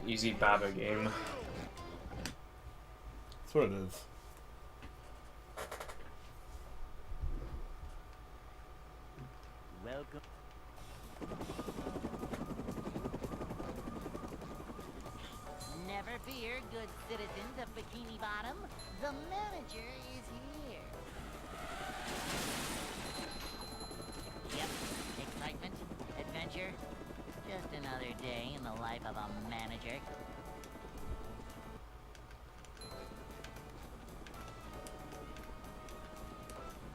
Easy Baba game. That's what it is. Welcome. Never fear, good citizens of Bikini Bottom. The manager is here. Yep, excitement, adventure. Just another day in the life of a manager.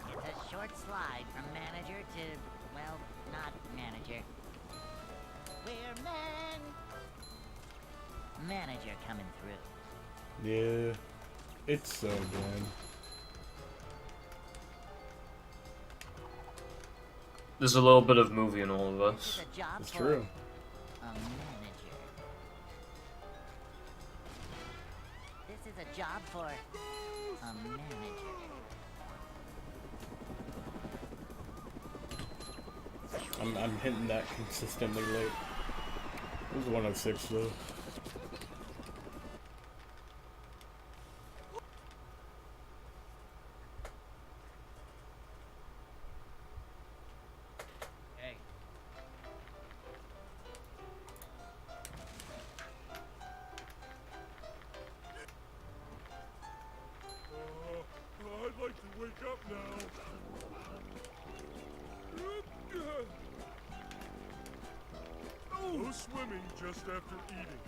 It's a short slide from manager to, well, not manager. We're manager coming through. Yeah, it's so good. There's a little bit of movie in all of us. It's true. A manager. This is a job for a manager. I'm hitting that consistently late. It was 106 though. Hey. I'd like to wake up now. No swimming just after eating.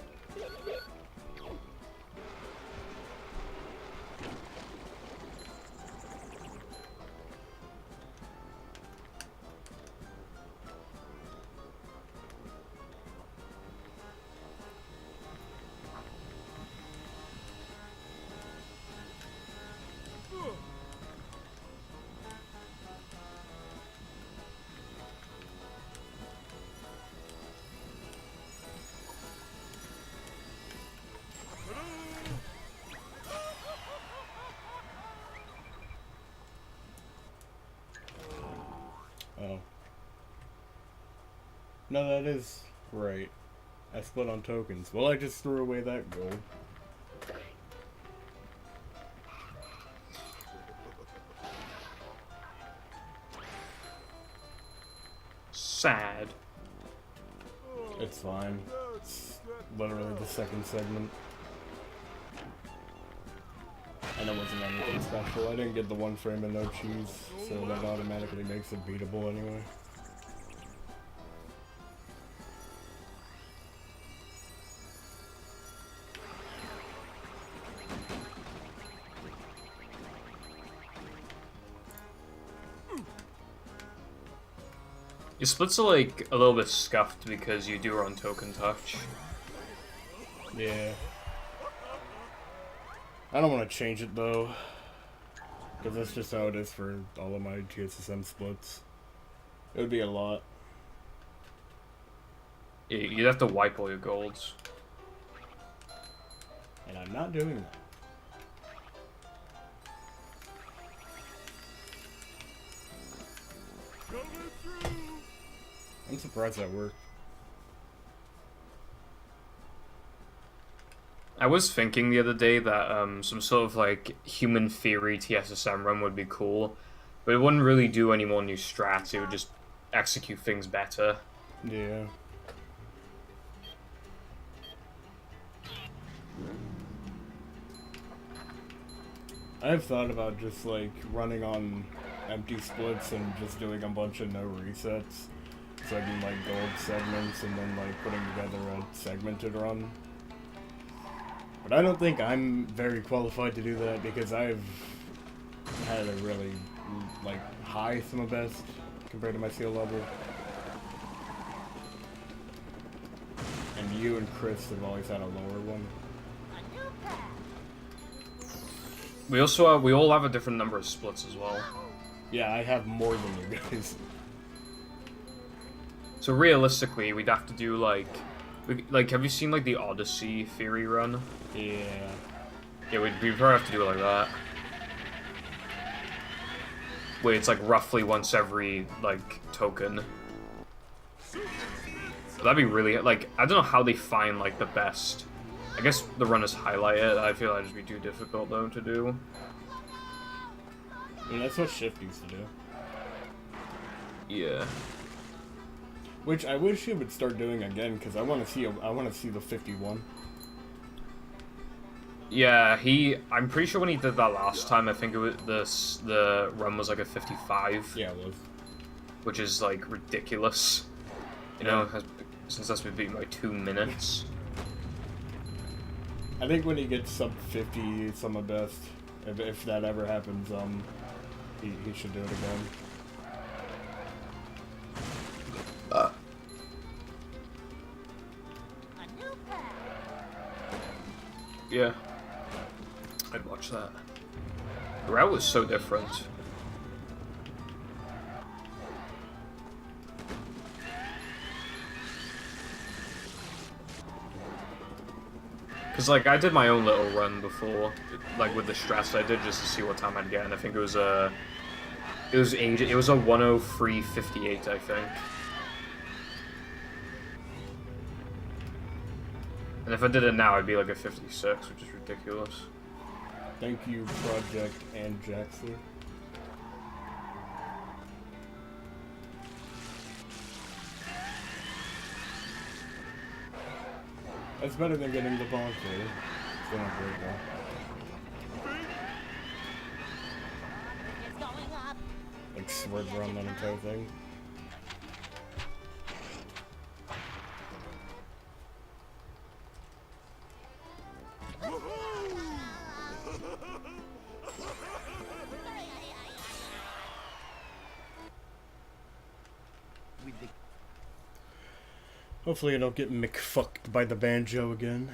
Oh. No, that is right. I split on tokens. Well, I just threw away that gold. Sad. It's fine. It's literally the second segment. And it wasn't anything special. I didn't get the one frame and no cheese, so that automatically makes it beatable anyway. Your splits are like a little bit scuffed because you do run token touch. Yeah. I don't want to change it though, because that's just how it is for all of my GSSM splits. It would be a lot. You'd have to wipe all your golds. And I'm not doing that. I'm surprised that worked. I was thinking the other day that some sort of like human theory TSSM run would be cool, but it wouldn't really do any more new strats, it would just execute things better. Yeah. I've thought about just like running on empty splits and just doing a bunch of no resets. So I can like gold segments and then like putting together a segmented run. But I don't think I'm very qualified to do that because I've had a really like high sum best compared to my skill level. And you and Chris have always had a lower one. We also we all have a different number of splits as well. Yeah, I have more than you guys. So realistically, we'd have to do like have you seen like the Odyssey theory run? Yeah. Yeah, we'd probably have to do it like that. Where it's like roughly once every like token. That'd be really like I don't know how they find like the best I guess the runners highlight it. I feel that'd just be too difficult though to do. I mean, that's what Shift used to do. Yeah. Which I wish he would start doing again, because I want to see the 51. Yeah, I'm pretty sure when he did that last time, I think it was the run was like a 55. Yeah, it was. Which is like ridiculous. You know, since that's been beaten by 2 minutes. I think when he gets sub 50, it's on the best. If that ever happens, he should do it again. Yeah. I'd watch that. The route was so different. Cause like I did my own little run before, like with the stress I did just to see what time I'd get, and I think it was a 103.58, I think. And if I did it now, I'd be like a 56, which is ridiculous. Thank you, Project and Jackson. That's better than getting the bonfire. It's not great though. It's going up. Like sword run that entire thing. Hopefully I don't get McFucked by the banjo again.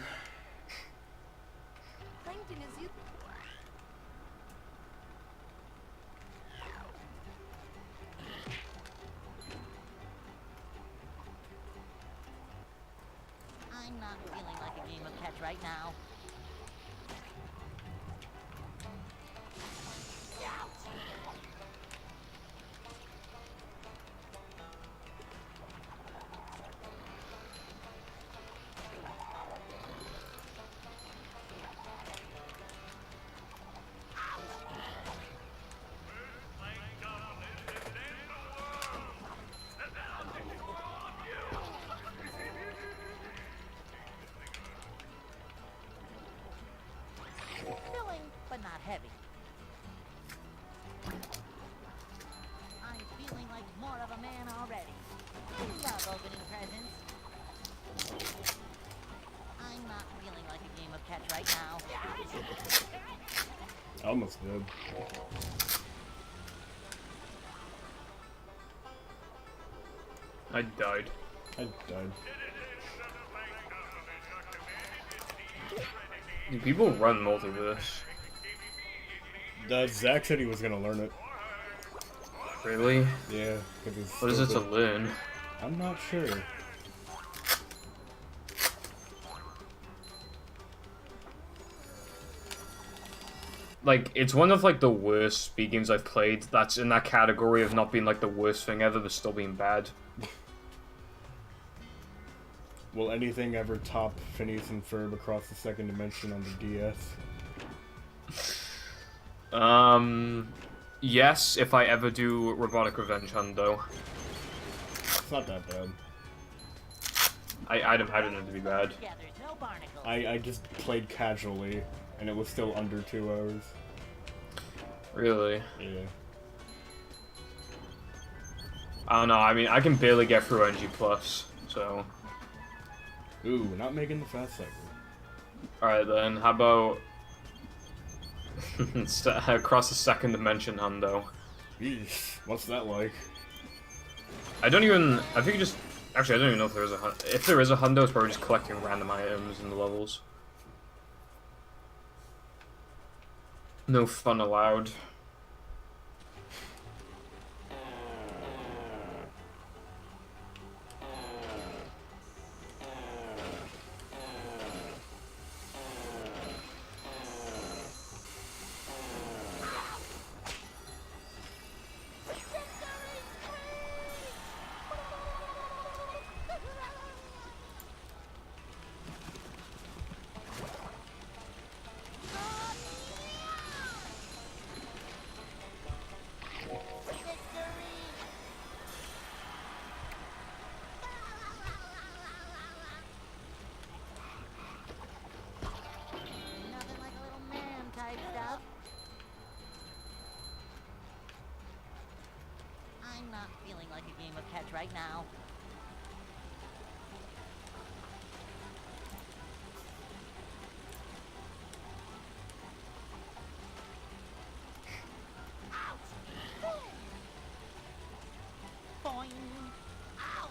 Plankton is you. I'm not feeling like a game of catch right now. Filling, but not heavy. I'm feeling like more of a man already. I love opening presents. I'm not feeling like a game of catch right now. I almost did. I died. I died. Do people run multiverse? Zach said he was gonna learn it. Really? Yeah, because he's. What is it to learn? I'm not sure. Like, it's one of, like, the worst speed games I've played that's in that category of not being, like, the worst thing ever, but still being bad. Will anything ever top Phineas and Ferb Across the Second Dimension on the DS? Yes, if I ever do Robotic Revenge Hunt, though. It's not that bad. I don't know to be bad. Yeah, there's no barnacles. I just played casually, and it was still under 2 hours. Really? Yeah. I don't know, I mean, I can barely get through NG+, so... Ooh, not making the fast cycle. Alright then, how about... Across the Second Dimension Hundo. Eesh, what's that like? I think you just... Actually, I don't even know if there is a Hundo. If there is a Hundo, it's probably just collecting random items in the levels. No fun allowed. game of catch right now. Boing. Ow.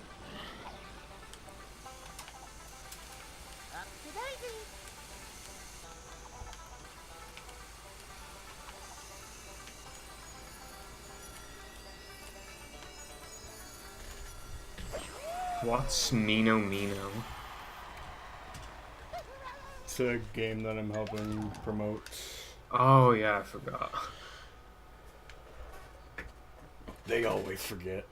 Up to daisy. What's Mino Mino? It's a game that I'm helping promote. Oh yeah, I forgot. They always forget.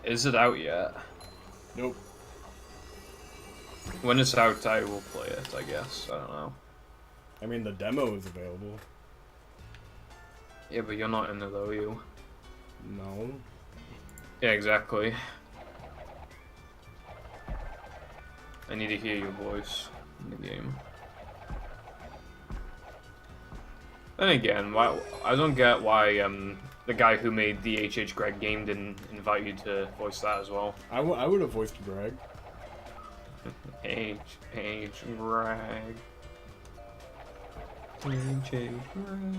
Is it out yet? Nope. When it's out, I will play it, I guess. I don't know. I mean, the demo is available. Yeah, but you're not in it, though, you? No. Yeah, exactly. I need to hear your voice in the game. And again, why I don't get why the guy who made the H.H. Greg game didn't invite you to voice that as well. I would have voiced Greg. H.H. Greg. H.H. Greg.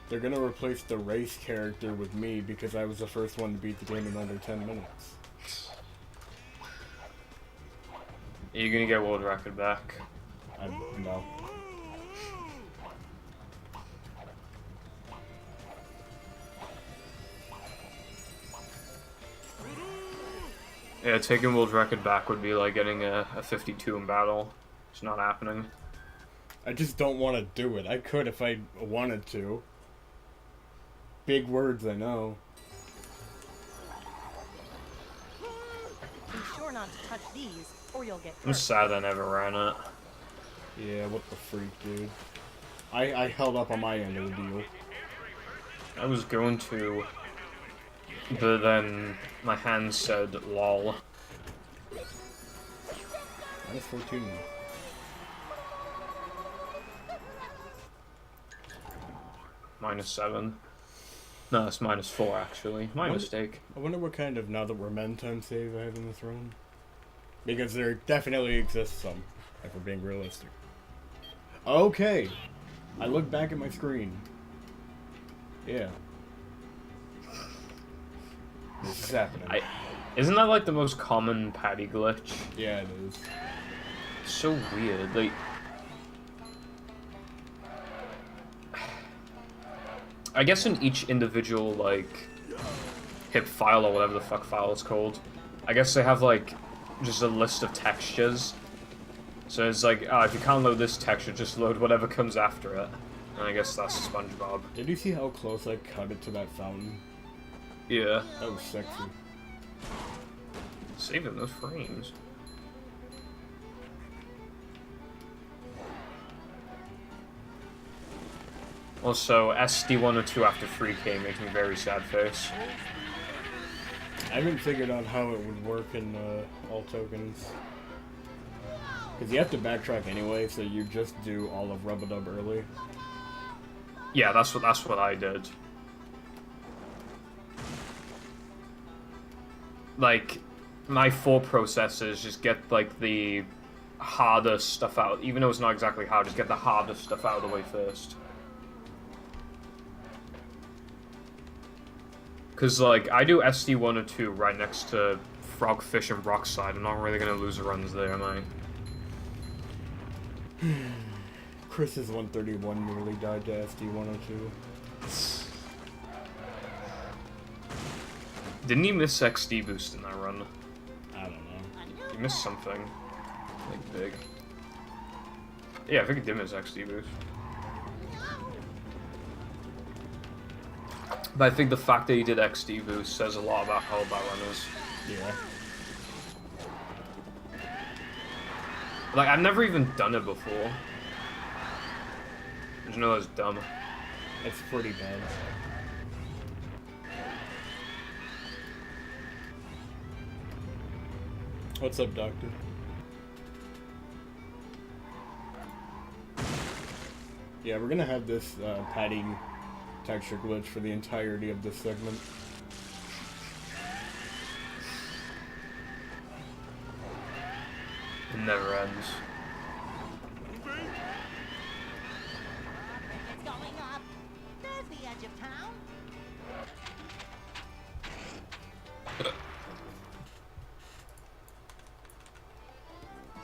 They're gonna replace the race character with me because I was the first one to beat the game in under 10 minutes. Are you gonna get world record back? No. Yeah, taking world record back would be like getting a 52 in battle. It's not happening. I just don't want to do it. I could if I wanted to. Big words, I know. Be sure not to touch these, or you'll get I'm hurt. sad I never ran it. Yeah, what the freak, dude. I held up on my end of the deal. I was going to, but then my hand said lol. Minus 14. -7. No, it's -4 actually. My mistake. I wonder what kind of now that we're men time save I have in this room. Because there definitely exists some, if we're being realistic. Okay. I look back at my screen. Yeah. This is happening. Isn't that like the most common patty glitch? Yeah, it is. It's so weird. Like, I guess in each individual like hip file or whatever the fuck file it's called, I guess they have like just a list of textures. So it's like, if you can't load this texture, just load whatever comes after it. And I guess that's SpongeBob. Did you see how close I cut it to that fountain? Yeah. That was sexy. Saving those frames. Also, SD102 after 3K makes me very sad face. I haven't figured out how it would work in all tokens. Because you have to backtrack anyway, so you just do all of Rub-a-Dub early. Yeah, that's what I did. Like, my thought process is just get like the harder stuff out, even though it's not exactly hard, just get the harder stuff out of the way first. Cause like, I do SD102 right next to Frogfish and Rockside, I'm not really gonna lose runs there, am I? Chris's 131 nearly died to SD102. Didn't he miss XD boost in that run? I don't know. He missed something. Like, big. Yeah, I think he did miss XD boost. But I think the fact that he did XD boost says a lot about how bad run is. Yeah. Like, I've never even done it before. I just know it's dumb. It's pretty bad. What's up, Doctor? Yeah, we're gonna have this padding texture glitch for the entirety of this segment. It never ends. It's going up. There's the edge of town.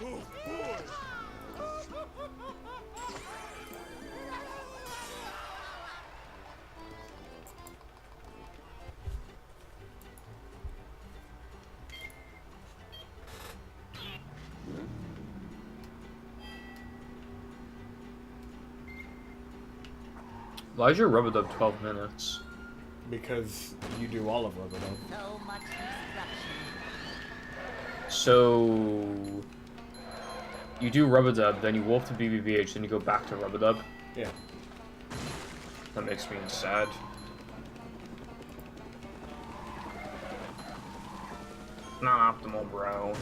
Oh, boy! Why is your rubber dub 12 minutes? Because you do all of Rubber Dub. So much destruction. So you do rubber dub, then you warp to BBBH, then you go back to rubber dub. Yeah. That makes me sad. Not optimal, bro.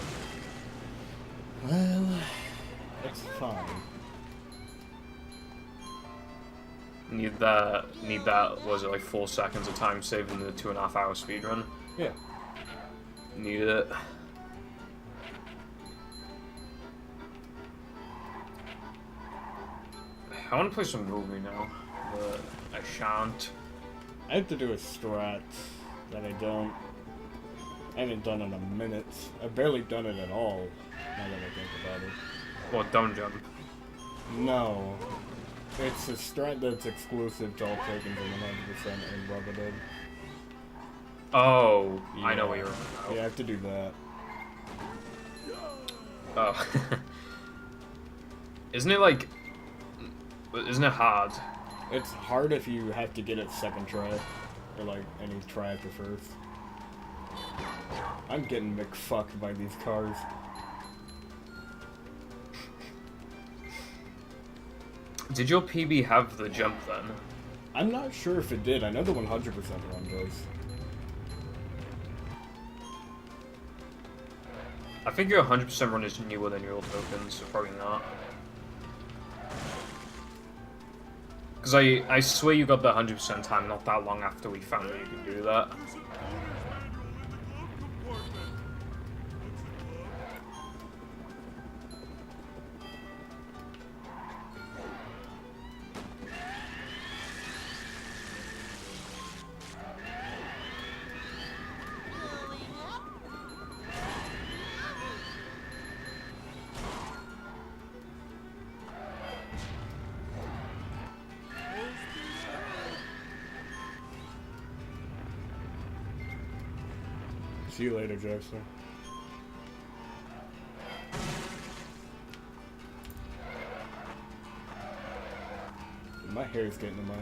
Well, it's fine. Need that, was it like 4 seconds of time saved in the 2.5 hour speedrun? Yeah. Needed it. I want to play some movie now, but I shan't. I have to do a strat that I haven't done in a minute. I've barely done it at all, now that I think about it. Well, don't jump. No. It's a strat that's exclusive to all tokens and 100% in Rubber Dub. Oh, I know Yeah. what you're on about. Yeah, I have to do that. Oh. Isn't it hard? It's hard if you have to get it second try, or like any try after first. I'm getting McFucked by these cars. Did your PB have the jump then? I'm not sure if it did. I know the 100% one does. I think your 100% run is newer than your old tokens, so probably not. Because I swear you got the 100% time not that long after we found that you could do that. There's a owner's manual in the glove See you later, Jackson. My hair is getting in my eye.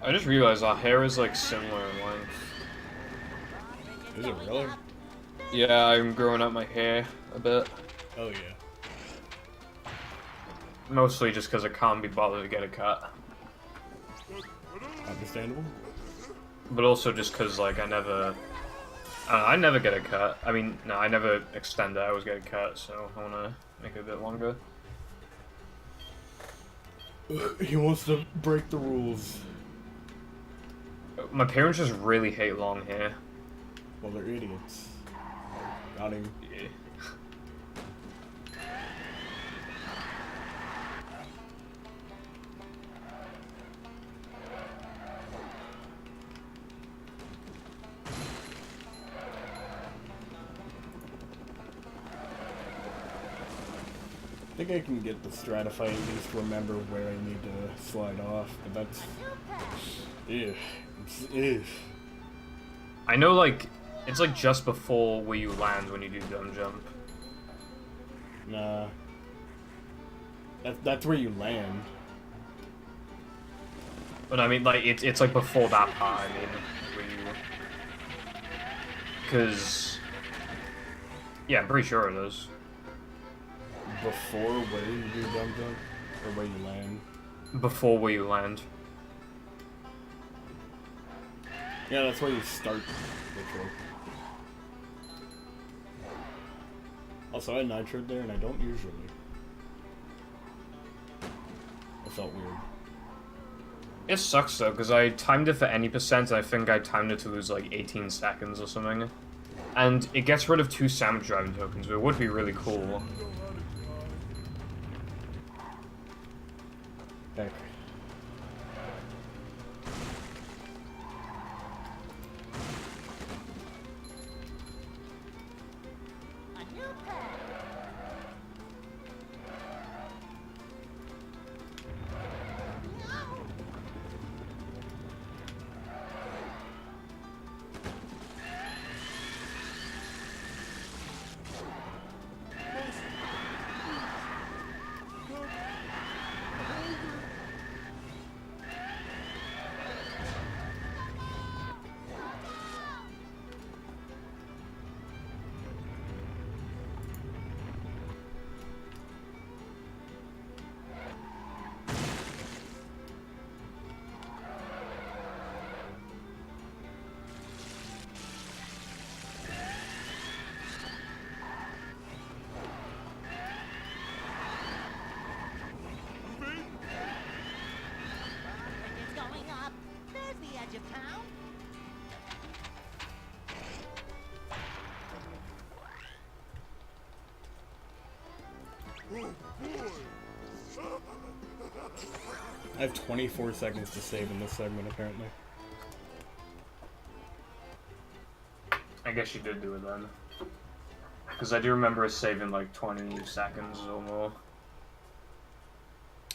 I just realized our hair is like similar in length. Is it really? Yeah, I'm growing out my hair a bit. Oh yeah. Mostly just because I can't be bothered to get a cut. Understandable. But also just because, like, I never get a cut. I mean, no, I never extend it, I always get a cut, so I want to make it a bit longer. He wants to break the rules. My parents just really hate long hair. Well, they're idiots. Got him. Yeah. I think I can get the stratify at least remember where I need to slide off, but that's... Ew. It's ew. I know, like, it's like just before where you land when you do dumb jump. Nah. That's where you land. But I mean, like, it's like before that part, I mean, where you... Because... Yeah, I'm pretty sure it is. Before where you do dumb jump? Or where you land? Before where you land. Yeah, that's where you start the trick. Also, I nitroed there, and I don't usually. It felt weird. It sucks though, because I timed it for any percent, and I think I timed it to lose like 18 seconds or something. And it gets rid of 2 sandwich driving tokens, but it would be really cool. Heck. A new pet. No. It's going up. There's the edge of town. I have 24 seconds to save in this segment, apparently. I guess you did do it then. Because I do remember saving like 20 seconds or more.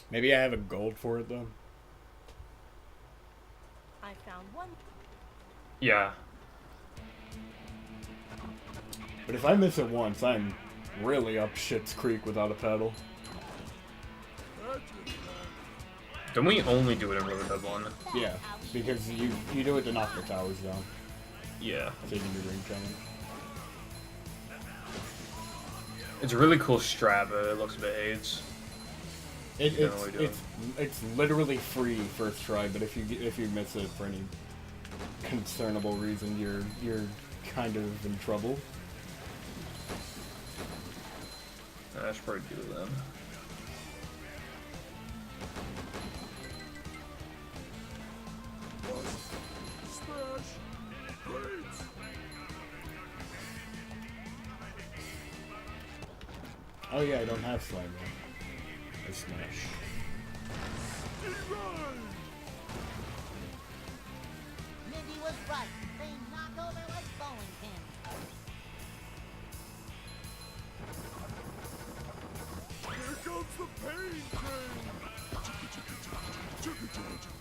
Maybe I have a gold for it, though. I found one. Yeah. But if I miss it once, I'm really up shit's creek without a pedal. Don't we only do it in Really Dead 1? Yeah, because you do it to knock the towers down, Yeah. so you can do ring challenge. It's a really cool strat, but it looks a bit AIDS. It's literally free first try, but if you miss it for any concernable reason, you're kind of in trouble. I should probably do it then. Smash! Great! Oh yeah, I don't have slime yet. I smash. Speedrun! Mindy was right. They knock over like bowling pins. Here comes the pain train! Chugga-chugga-chugga-chugga.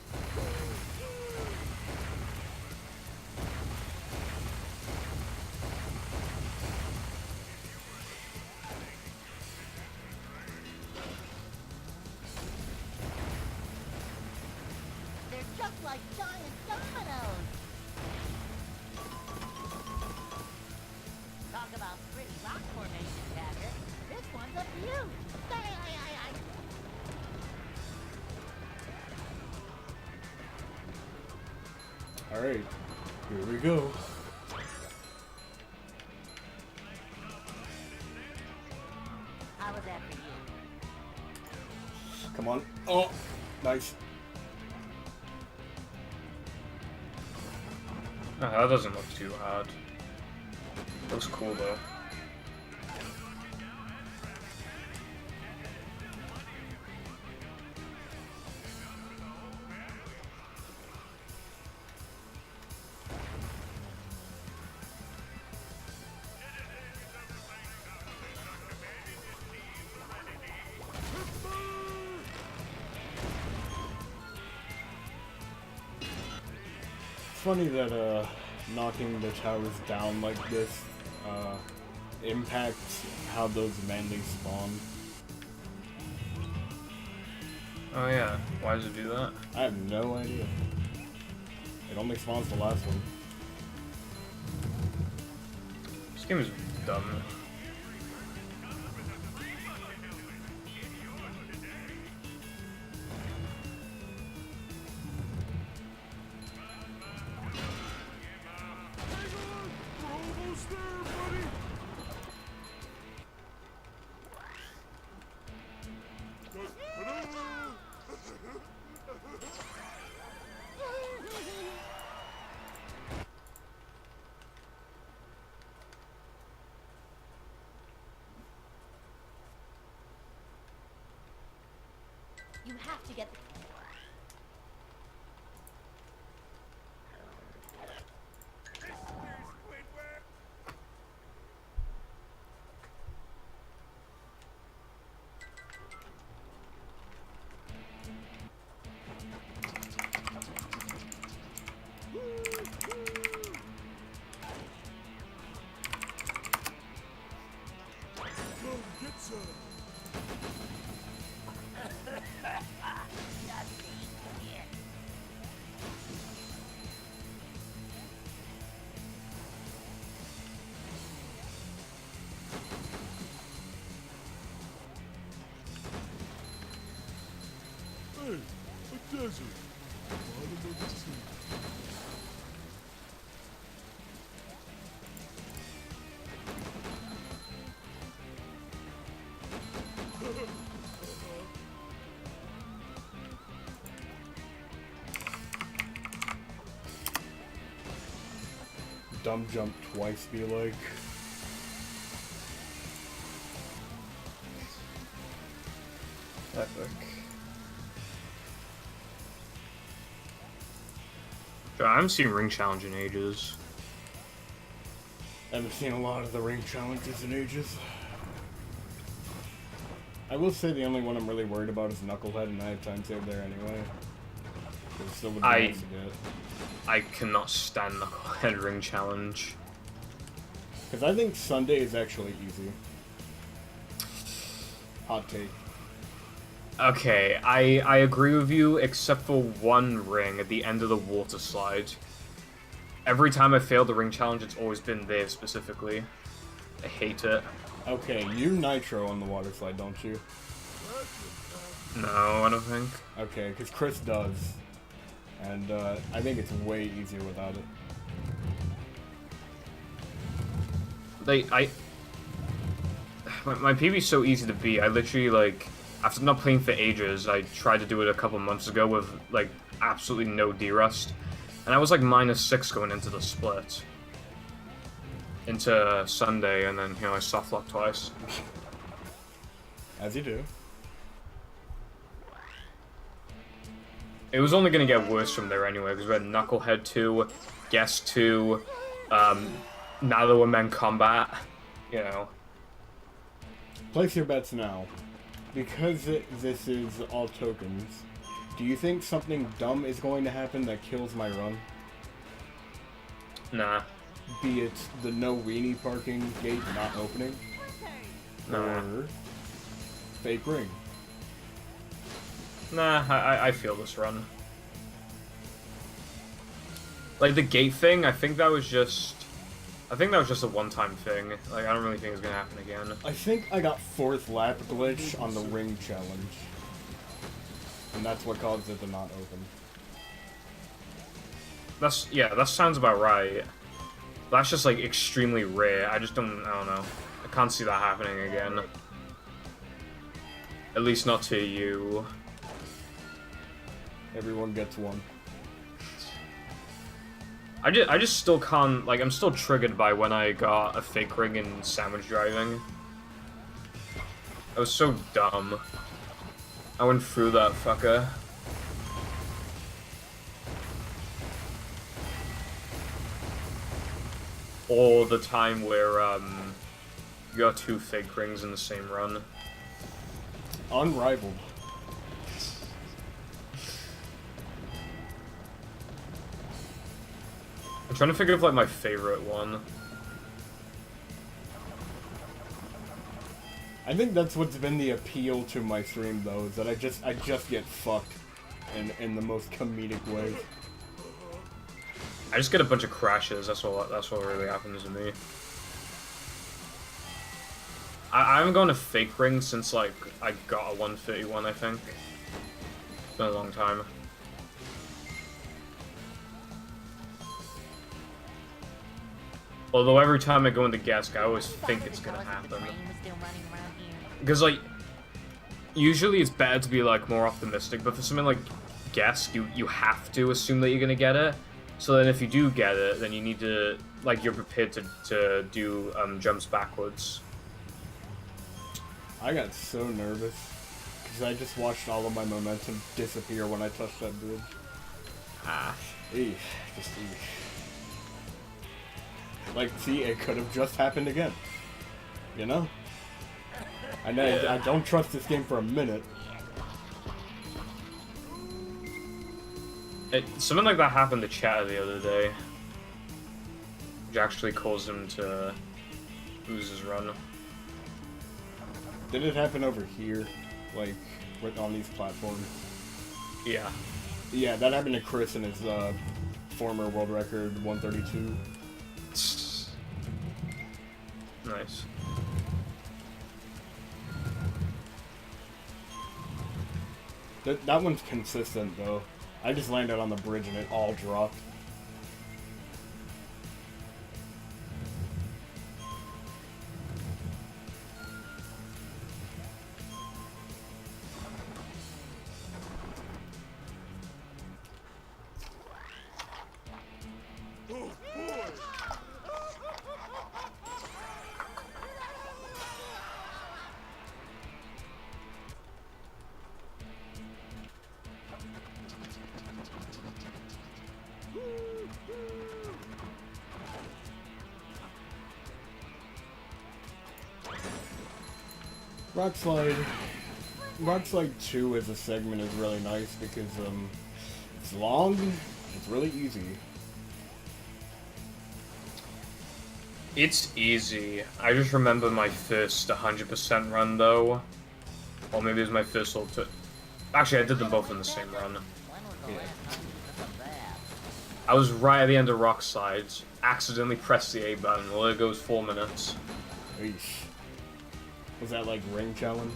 They're just like giant dominoes. Talk about pretty rock formation pattern. This one's a beaut. Alright, here we go. How was that for you? Come on. Oh, nice. Oh, that doesn't look too hard. Looks cool though. It's funny that knocking the towers down like this impacts how those manly spawn. Oh yeah, why does it do that? I have no idea. It only spawns the last one. This game is dumb. You have to get. Come get some. Hey, a desert. Bottom of the sea. Dumb jump twice, be like. Epic. I haven't seen Ring Challenge in ages. I haven't seen a lot of the ring challenges in ages. I will say the only one I'm really worried about is Knucklehead, and I have time saved there anyway. It still would be nice to get. I cannot stand Knucklehead Ring Challenge. Because I think Sunday is actually easy. Hot take. Okay, I agree with you, except for one ring at the end of the water slide. Every time I failed the ring challenge, it's always been there specifically. I hate it. Okay, you nitro on the water slide, don't you? No, I don't think. Okay, because Chris does. And I think it's way easier without it. My PB's so easy to beat. I literally, like, after not playing for ages, I tried to do it a couple months ago with, like, absolutely no D-Rust. And I was, like, -6 going into the split. Into Sunday, and then, I softlocked twice. As you do. It was only gonna get worse from there anyway, because we had Knucklehead 2, Guess 2, now that we're Men Combat, Place your bets now. Because this is all tokens, do you think something dumb is going to happen that kills my run? Nah. Be it the no weenie parking gate not opening, Nah. or fake ring. Nah, I feel this run. Like, the gate thing, I think that was just a one-time thing. Like, I don't really think it's gonna happen again. I think I got 4th lap glitch on the ring challenge. And that's what caused it to not open. That sounds about right. That's just, like, extremely rare. I don't know. I can't see that happening again. At least not to you. Everyone gets one. I just still can't, like, I'm still triggered by when I got a fake ring in sandwich driving. I was so dumb. I went through that fucker. Or the time where, you got 2 fake rings in the same run. Unrivaled. I'm trying to figure out, like, my favorite one. I think that's what's been the appeal to my stream, though, is that I just get fucked in the most comedic way. I just get a bunch of crashes, that's what really happens to me. I haven't gone to fake ring since, like, I got a 131, I think. It's been a long time. Although every time I go into Gask, I always think it's gonna happen. Because, like, usually it's better to be, like, more optimistic, but for something like Gask, you have to assume that you're gonna get it. So then if you do get it, then you need to, like, you're prepared to do jumps backwards. I got so nervous. Because I just watched all of my momentum disappear when I touched that bridge. Ah. Eesh. Just eesh. Like, see, it could have just happened again. You know? I know, I don't trust this game for a minute. Something like that happened to Chatter the other day. Which actually caused him to lose his run. Did it happen over here? Like, on these platforms? Yeah. Yeah, that happened to Chris in his former world record 132. Nice. That one's consistent, though. I just landed on the bridge and it all dropped. Rock Slide 2 as a segment is really nice because it's long, it's really easy. It's easy. I just remember my first 100% run though. Or maybe it was my first ultimate. Actually, I did them both in the same run. I was right at the end of Rock Slides, accidentally pressed the A button, well, there goes 4 minutes. Eesh. Was that like ring challenge?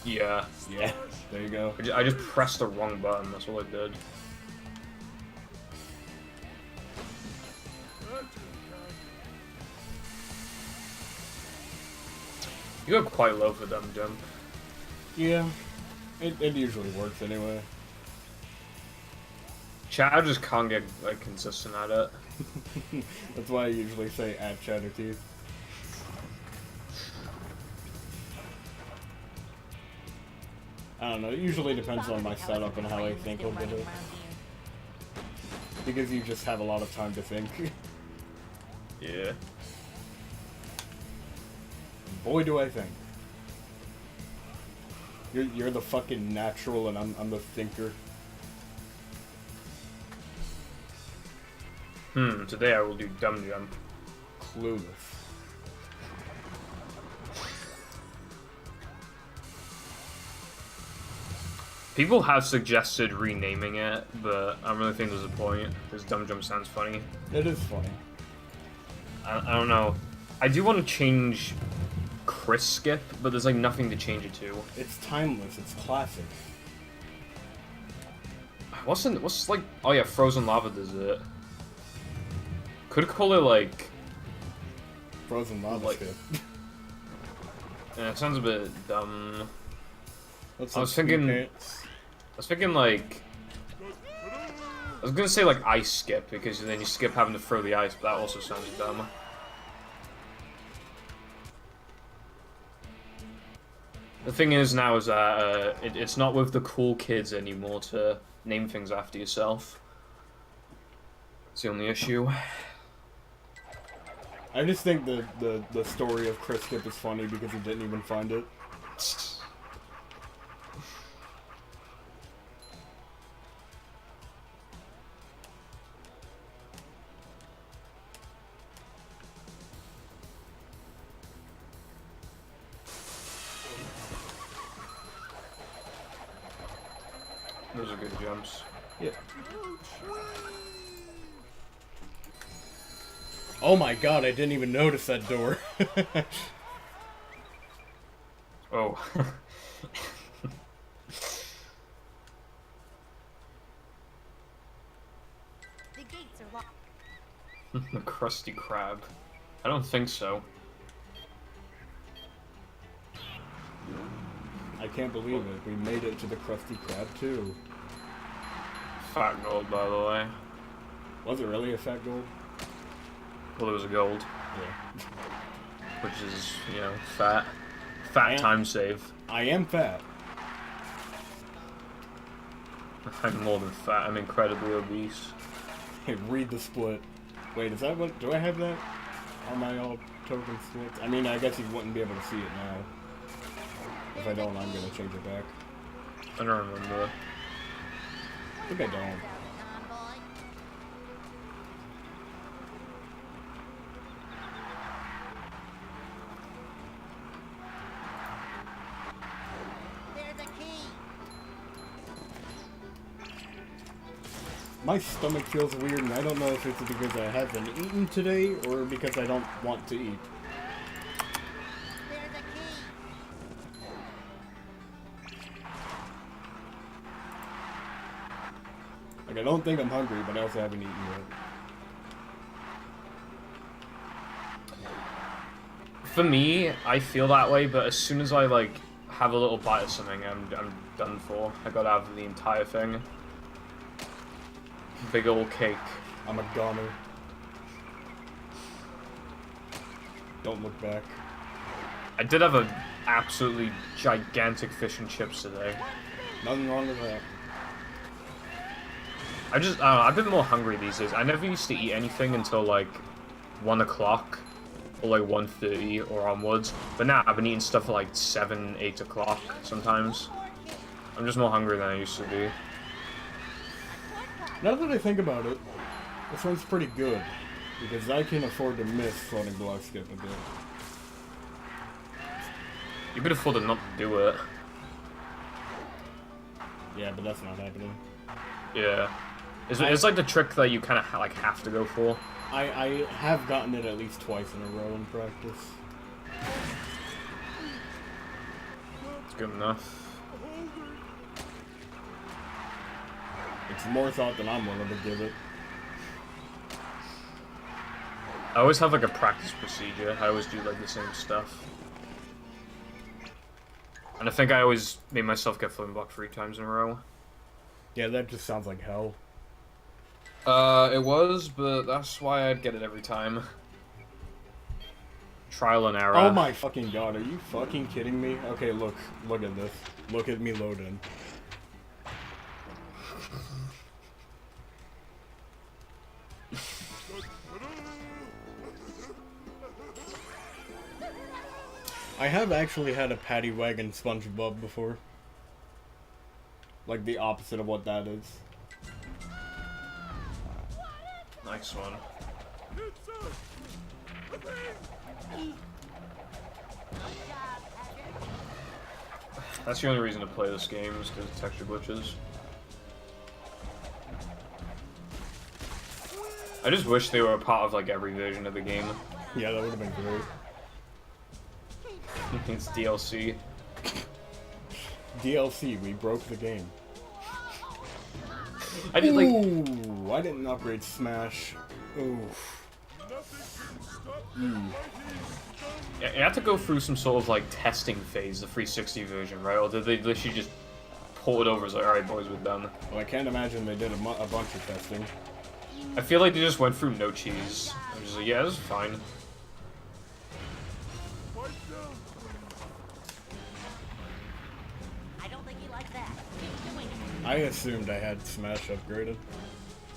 Yeah. Yeah, there you go. I just pressed the wrong button, that's all I did. You go quite low for them, jump. Yeah, it usually works anyway. I just can't get like consistent at it. That's why I usually say at Chatter Teeth. I don't know, it usually depends on my setup and how I think I'll get it. Because you just have a lot of time to think. Yeah. Boy, do I think. You're the fucking natural and I'm the thinker. Today I will do dumb jump. Clueless. People have suggested renaming it, but I don't really think there's a point, because dumb jump sounds funny. It is funny. I don't know. I do want to change Chris Skip, but there's like nothing to change it to. It's timeless, it's classic. What's like, oh yeah, Frozen Lava Dessert. Could call it like... Frozen Lava like, Skip. Yeah, it sounds a bit dumb. What's I was thinking like... I was gonna say like Ice Skip, because then you skip having to throw the ice, but that also sounds dumb. The thing is now is that it's not with the cool kids anymore to name things after yourself. It's the only issue. I just think the story of Chris Skip is funny because he didn't even find it. Those are good jumps. Yeah. Oh my god, I didn't even notice that door. Oh. The gates are locked. The Krusty Krab. I don't think so. I can't believe it. We made it to the Krusty Krab too. Fat gold, by the way. Was it really a fat gold? Well, it was a gold. Yeah. Which is, you know, fat. Fat time save. I am fat. I'm more than fat. I'm incredibly obese. Hey, read the split. Wait, is that what? Do I have that on my all token splits? I mean, I guess you wouldn't be able to see it now. If I don't, I'm gonna change it back. I don't remember. I think I don't. Convoy. There's a key. My stomach feels weird, and I don't know if it's because I haven't eaten today or because I don't want to eat. There's a key. Like, I don't think I'm hungry, but I also haven't eaten yet. For me, I feel that way, but as soon as I like have a little bite of something, I'm done for. I gotta have the entire thing. Big old cake. I'm a goner. Don't look back. I did have a absolutely gigantic fish and chips today. Nothing wrong with that. I don't know, I've been more hungry these days. I never used to eat anything until like 1 o'clock or like 1:30 or onwards. But now I've been eating stuff at like 7, 8 o'clock sometimes. I'm just more hungry than I used to be. Now that I think about it, this one's pretty good. Because I can afford to miss floating block skip a bit. You could afford to not do it. Yeah, but that's not happening. Yeah. It's like the trick that you kind of like have to go for. I have gotten it at least twice in a row in practice. It's good enough. It's more thought than I'm willing to give it. I always have like a practice procedure. I always do like the same stuff. And I think I always made myself get floating block 3 times in a row. Yeah, that just sounds like hell. It was, but that's why I'd get it every time. Trial and error. Oh my fucking god, are you fucking kidding me? Okay, look at this. Look at me load in. I have actually had a paddy wagon SpongeBob before. Like the opposite of what that is. Nice one. That's the only reason to play this game, is because of texture glitches. I just wish they were a part of like every version of the game. Yeah, that would have been great. It's DLC. DLC, we broke the game. I did like. Ooh, I didn't upgrade Smash. Ooh. You had to go through some sort of like testing phase, the 360 version, right? Or did they literally just pull it over as like, alright boys, we're done? Well, I can't imagine they did a bunch of testing. I feel like they just went through no cheese. I'm just like, yeah, this is fine. I don't think you like that. Keep doing it. I assumed I had Smash upgraded.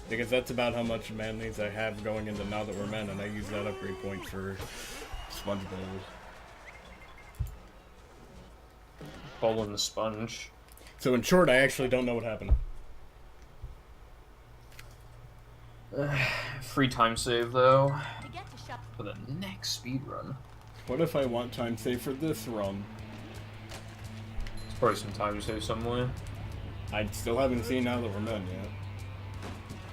Because that's about how much mayonnaise I have going into Now That We're Men, and I use that upgrade point for SpongeBob. Bowl in the sponge. So in short, I actually don't know what happened. Free time save though. To get to shop. For the next speed run. What if I want time save for this run? There's probably some time save somewhere. I still haven't seen Now That We're Men yet.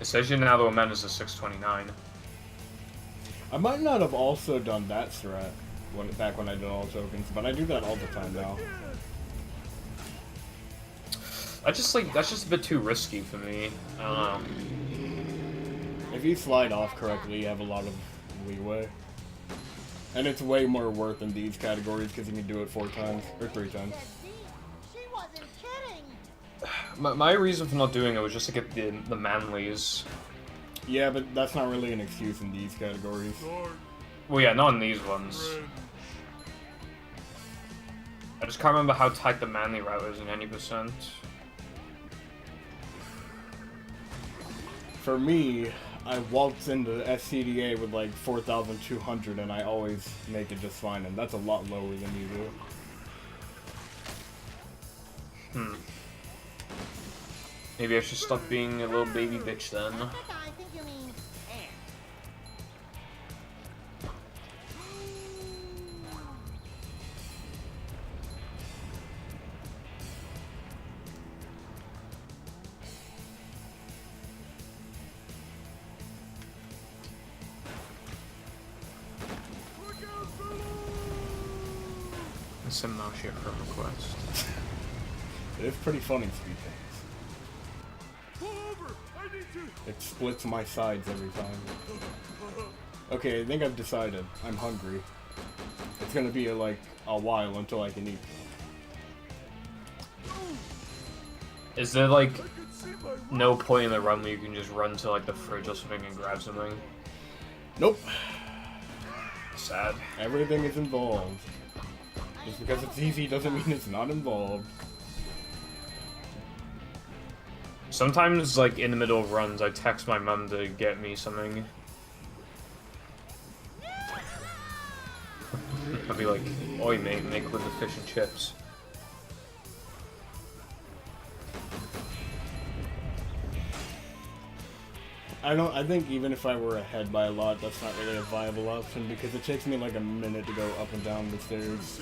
It says you now that men is a 629. I might not have also done that strat back when I did all tokens, but I do that all the time now. That's just a bit too risky for me. I don't know. If you slide off correctly, you have a lot of leeway. And it's way more worth in these categories because you can do it 4 times, or 3 times. She wasn't kidding. My reason for not doing it was just to get the manlies. Yeah, but that's not really an excuse in these categories. Well, yeah, not in these ones. I just can't remember how tight the manly route is in any percent. For me, I waltzed into SCDA with like 4,200 and I always make it just fine, and that's a lot lower than you do. Maybe I should stop being a little baby bitch then. I think you mean air. Send mouse here for a request. It's pretty funny, Speed Pull over! I need to. It splits my sides every time. Okay, I think I've decided. I'm hungry. It's gonna be like a while until I can eat. Is there like I can see my no point in the run where you can just run to like the fridge or something and grab something? Nope. Sad. Everything is involved. Just because it's easy doesn't mean it's not involved. Sometimes, like, in the middle of runs, I text my mum to get me something. I'll be like, oi mate, make with the fish and chips. I think even if I were ahead by a lot, that's not really a viable option because it takes me like a minute to go up and down the stairs.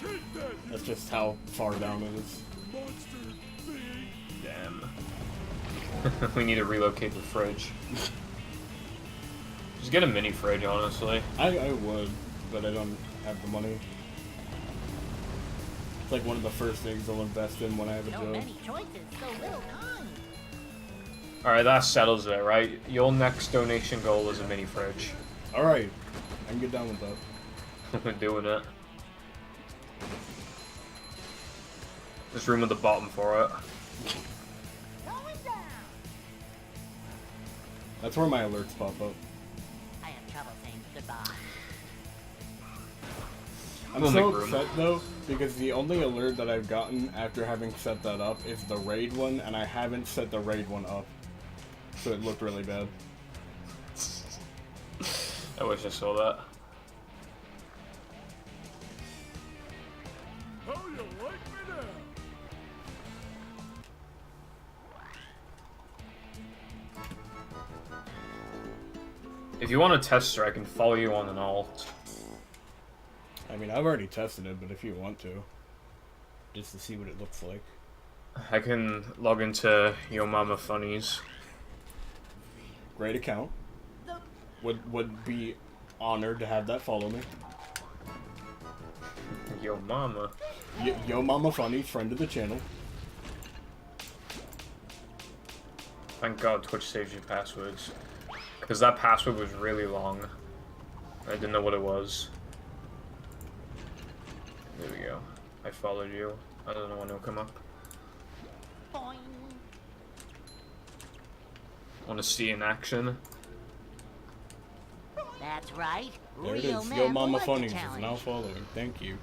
take that, That's just how far down it is. monster thing. Damn. We need to relocate the fridge. Just get a mini fridge, honestly. I would, but I don't have the money. It's like one of the first things I'll invest in when I have a So job. many choices, so little time. Alright, that settles it, right? Your next donation goal is a mini fridge. Alright, I can get down with that. We're doing it. There's room at the bottom for it. Going down. That's where my alerts pop up. I have trouble saying goodbye. I'm We'll so make room. upset though, because the only alert that I've gotten after having set that up is the raid one, and I haven't set the raid one up. So it looked really bad. I wish I saw that. How you like me now? If you want to test her, I can follow you on an alt. I mean, I've already tested it, but if you want to, just to see what it looks like. I can log into Yo Mama Funnies. Great account. Would be honored to have that follow me. Yo Mama. Yo Mama Funny, friend of the channel. Thank God Twitch saves you passwords. Because that password was really long. I didn't know what it was. There we go. I followed you. I don't know when it'll come up. Boing. Want to see in action? That's right. There it Real is. men Yo will Mama like the Funnies is challenge. now following. Thank you.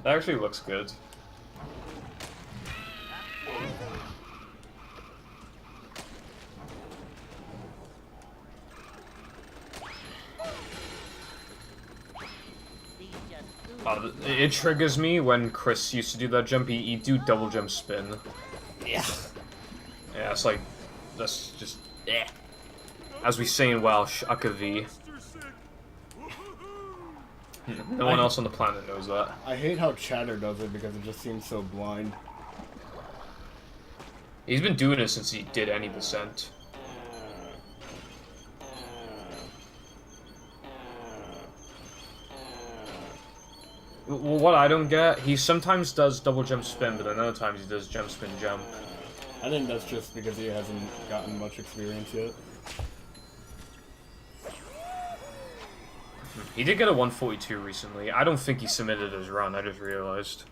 That actually looks good. These just ooze It triggers me when Chris used to do that jump. He do double jump spin. Yeah. Yeah, it's like that's just as we say in Welsh, Ucka V. Monster sick. No one else on the planet knows that. I hate how Chatter does it because it just seems so blind. He's been doing it since he did any percent. Well, what I don't get, he sometimes does double jump spin, but then other times he does jump spin jump. I think that's just because he hasn't gotten much experience yet. He did get a 142 recently. I don't think he submitted his run, I just realized.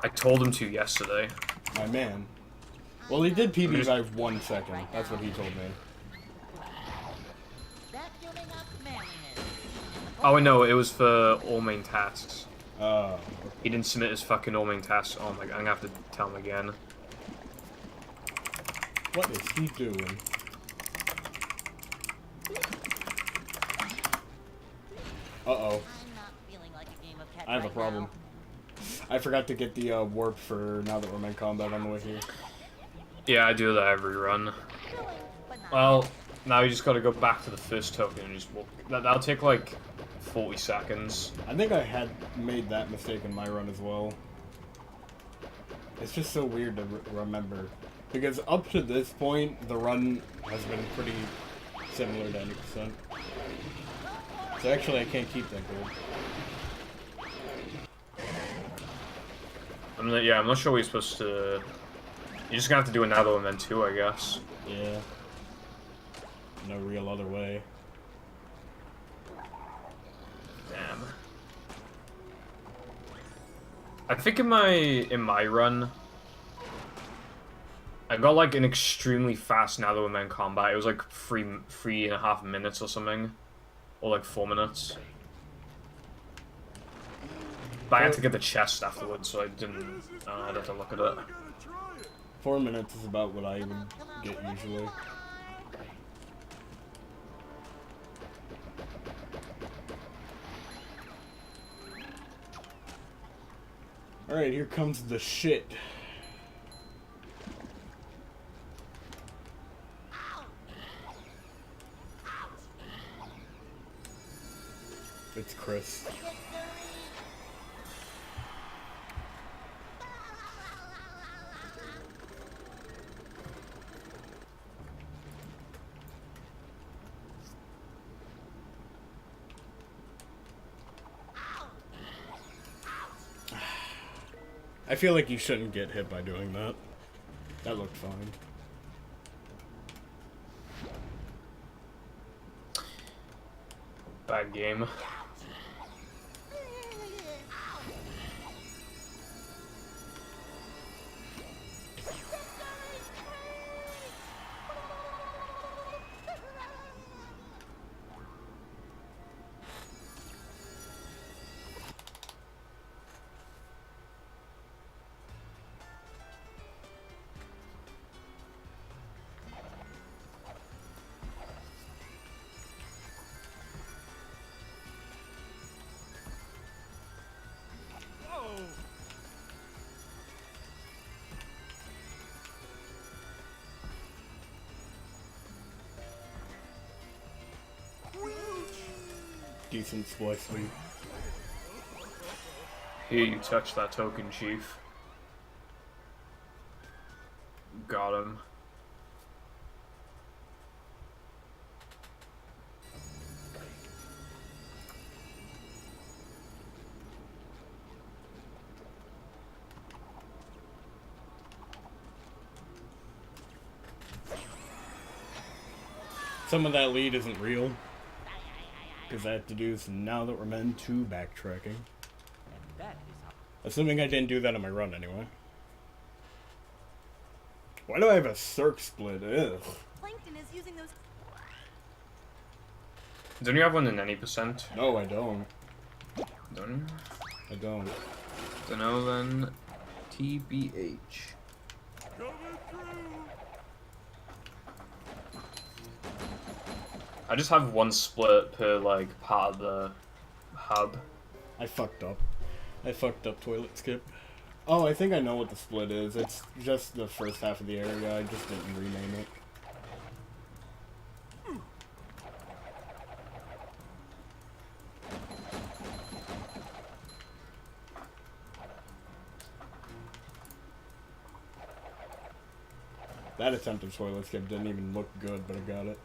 I told him to yesterday. My man. Well, he did PB by 1 second. That's what he told me. vacuuming up manliness. Oh no, it was for all main tasks. Oh. He didn't submit his fucking all main tasks. Oh my god, I'm gonna have to tell him again. What is he doing? Uh-oh. I'm not feeling like a game of catch I have a right problem. now. I forgot to get the warp for now that we're in combat on the way here. Yeah, I do that every run. Thrilling, but not Well, now you just gotta go back to the first token and just walk. That'll take like 40 seconds. I think I had made that mistake in my run as well. It's just so weird to remember. Because up to this point, the run has been pretty similar to 90%. So actually, I can't keep that good. Yeah, I'm not sure what you're supposed to... You're just gonna have to do another one then too, I guess. Yeah. No real other way. Damn. I think in my run, I got like an extremely fast now that we're in combat. It was like 3.5 minutes or something. Or like 4 minutes. But I had to get the chest afterwards, so I didn't. I'd have to look at it. 4 minutes is about what I would get usually. Alright, here comes the shit. It's Chris. I feel like you shouldn't get hit by doing that. That looked fine. Bad game. Decent splice lead. Here, you touch that token, Chief. Got him. Some of that lead isn't real. Because I have to do some now that we're meant to backtracking. Assuming I didn't do that on my run anyway. Why do I have a circ split? Ugh. Plankton is using those. Don't you have one in any percent? No, I don't. Don't you? I don't. Dunno then. TBH. I just have one split per like part of the hub. I fucked up. I fucked up toilet skip. Oh, I think I know what the split is. It's just the first half of the area. I just didn't rename it. That attempt at toilet skip didn't even look good, but I got it.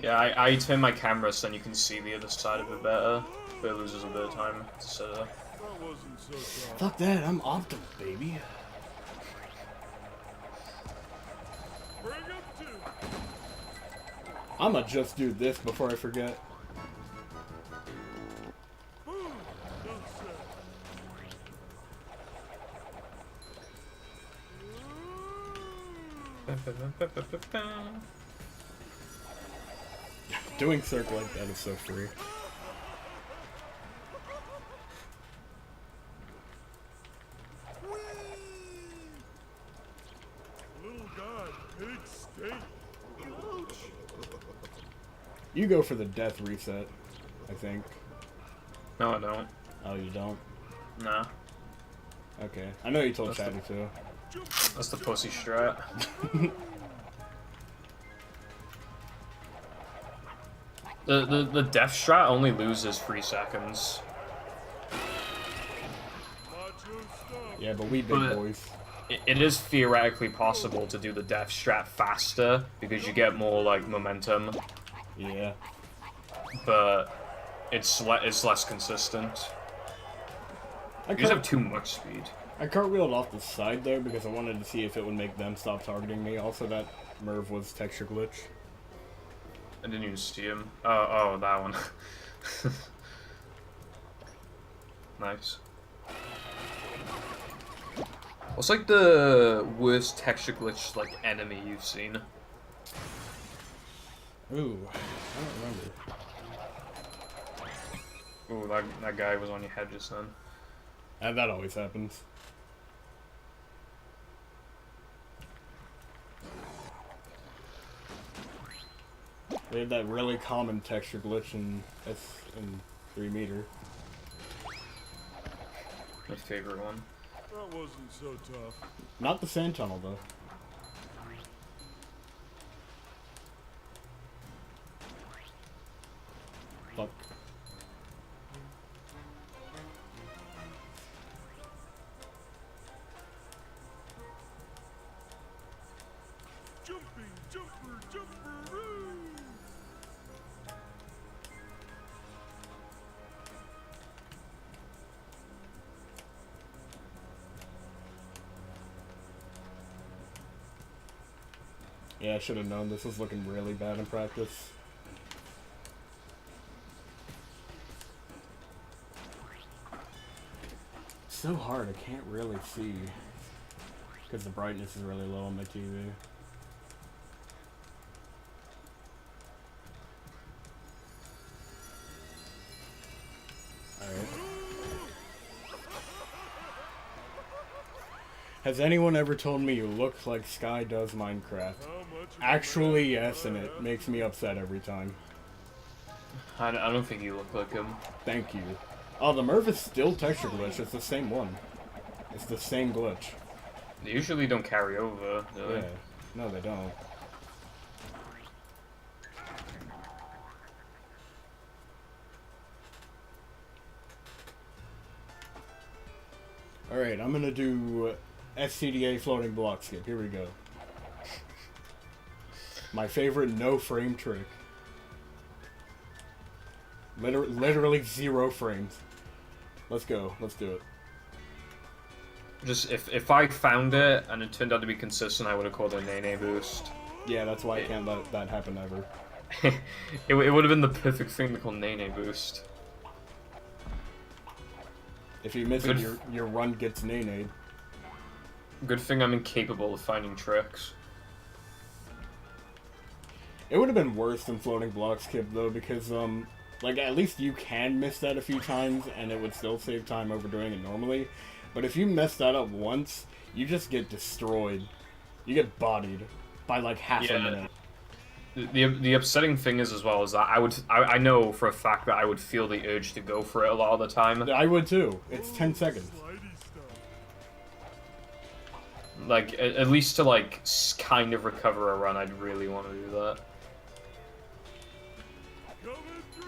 Yeah, I turn my camera so then you can see the other side of it better. But it loses a bit of time to set it up. That wasn't so tough. Fuck that, I'm Optimal, baby. Bring up two. I'ma just do this before I forget. Boom. Done set. Doing circle like that is so free. Little guy, big steak. Ouch. You go for the death reset, I think. No, I don't. Oh, you don't? Nah. Okay. I know you told That's Chatty to. That's the pussy strat. The death strat only loses 3 seconds. Macho stuff. Yeah, but we big But- boys. It is theoretically possible to do the death strat faster because you get more like momentum, Yeah. but it's less consistent. I You just have too much speed. cartwheeled off the side there because I wanted to see if it would make them stop targeting me. Also, that Merv was texture glitch. I didn't even see him. Oh, that one. Nice. What's like the worst texture glitch like enemy you've seen? Ooh, I don't remember. Ooh, that guy was on your head just then. And that always happens. They have that really common texture glitch in 3 meter. My favorite one. That wasn't so tough. Not the sand tunnel though. Fuck. Jumping, jumper, jumperoo. Yeah, I should have known this was looking really bad in practice. It's so hard, I can't really see. Because the brightness is really low on my TV. Alright. Has anyone ever told me you look like Sky does Minecraft? How much of a Actually, man yes, and it makes me upset every time. I don't think you look like him. Thank you. Oh, the Merv is still texture glitch. It's the same one. It's the same glitch. They usually don't carry over, do they? Yeah. No, they don't. Alright, I'm gonna do SCDA floating block skip. Here we go. My favorite no frame trick. Literally 0 frames. Let's go. Let's do it. Just if I found it and it turned out to be consistent, I would have called it a Nene boost. Yeah, that's why I can't let that happen ever. it would have been the perfect thing to call Nene boost. If you miss Good it, your run gets nay-nayed. Good thing I'm incapable of finding tricks. It would have been worse than floating block skip though, because like at least you can miss that a few times and it would still save time over doing it normally. But if you mess that up once, you just get destroyed. You get bodied by like half a minute. The upsetting thing is as well is that I know for a fact that I would feel the urge to go for it a lot of the time. I would too. It's 10 seconds. slidey stuff? Like at least to like kind of recover a run, I'd really want to do that. Coming through.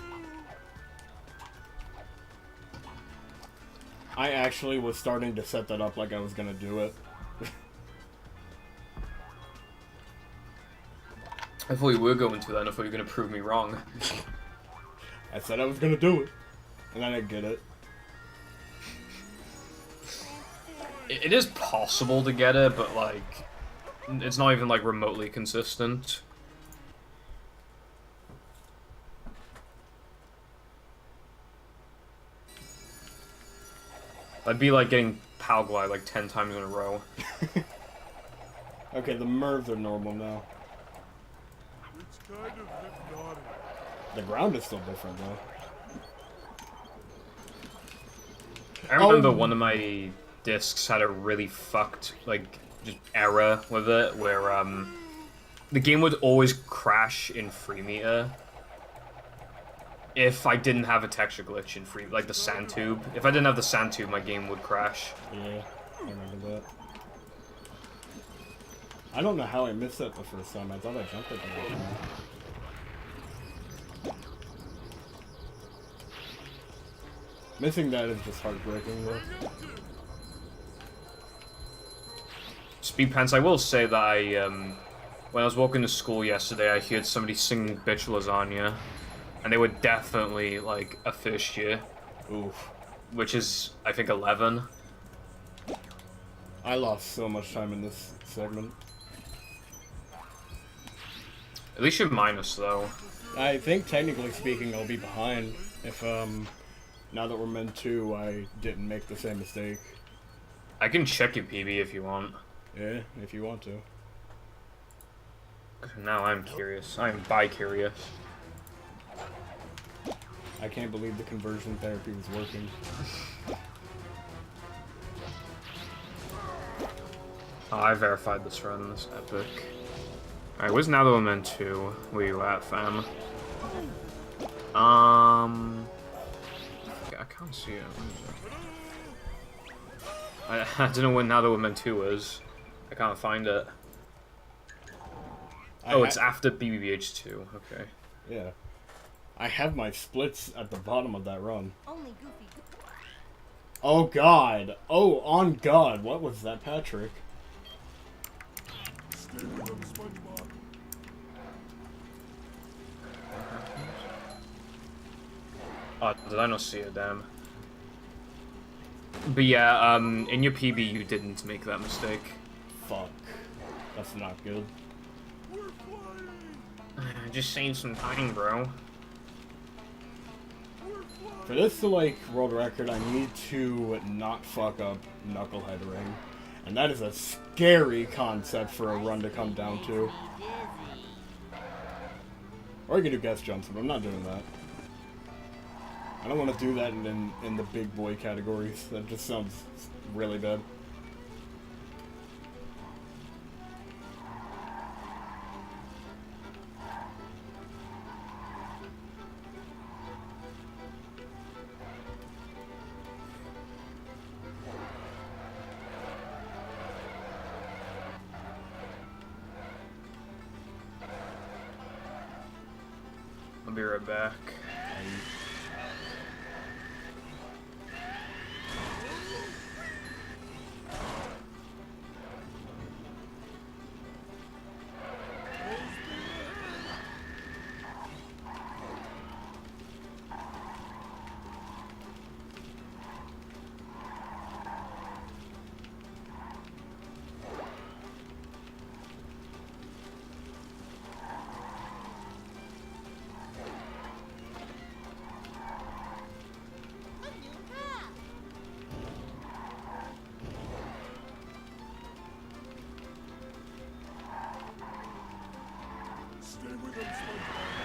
I actually was starting to set that up like I was gonna do it. I thought you were going to then. I thought you were going to prove me wrong. I said I was gonna do it, and then I get it. It is possible to get it, but like, it's not even like remotely consistent. I'd be like getting Pow Glide like 10 times in a row. Okay, the Mervs are normal now. It's kind of hypnotic. The ground is still different though. I remember one of my discs had a really fucked, like, just error with it, where, the game would always crash in free meter if I didn't have a texture glitch in free, like the sand tube. If I didn't have the sand tube, my game would crash. Yeah, I remember that. I don't know how I missed that the first time. I thought I jumped it the whole time. Missing that is just heartbreaking, though. SpeedPants, I will say that I, when I was walking to school yesterday, I heard somebody singing Bitch Lasagna, and they were definitely, like, a first year. Oof. Which is, I think, 11. I lost so much time in this segment. At least you're minus, though. I think, technically speaking, I'll be behind if, now that we're meant to, I didn't make the same mistake. I can check your PB if you want. Yeah, if you want to. Now I'm curious. I'm bi-curious. I can't believe the conversion therapy was working. Oh, I verified this run, this epic. Alright, where's Now That We're Meant To? Where you at, fam? I can't see it. I don't know when Now That We're Meant To is. I can't find it. Oh, it's after BBBH2. Okay. Yeah. I have my splits at the bottom of that run. Only Goofy. Oh god! Oh, on god! What was that, Patrick? Stay with them, SpongeBob. Oh, did I not see it? Damn. But yeah, in your PB you didn't make that mistake. Fuck. That's not good. We're flying. Just saying some time, bro. For this to, like, world record, I need to not fuck up Knucklehead Ring. And that is a scary concept for a run to come down to. Or you can do guest jumps, but I'm not doing that. I don't want to do that in the big boy categories. That just sounds really bad. I'll be right back. Stay with them, SpongeBob.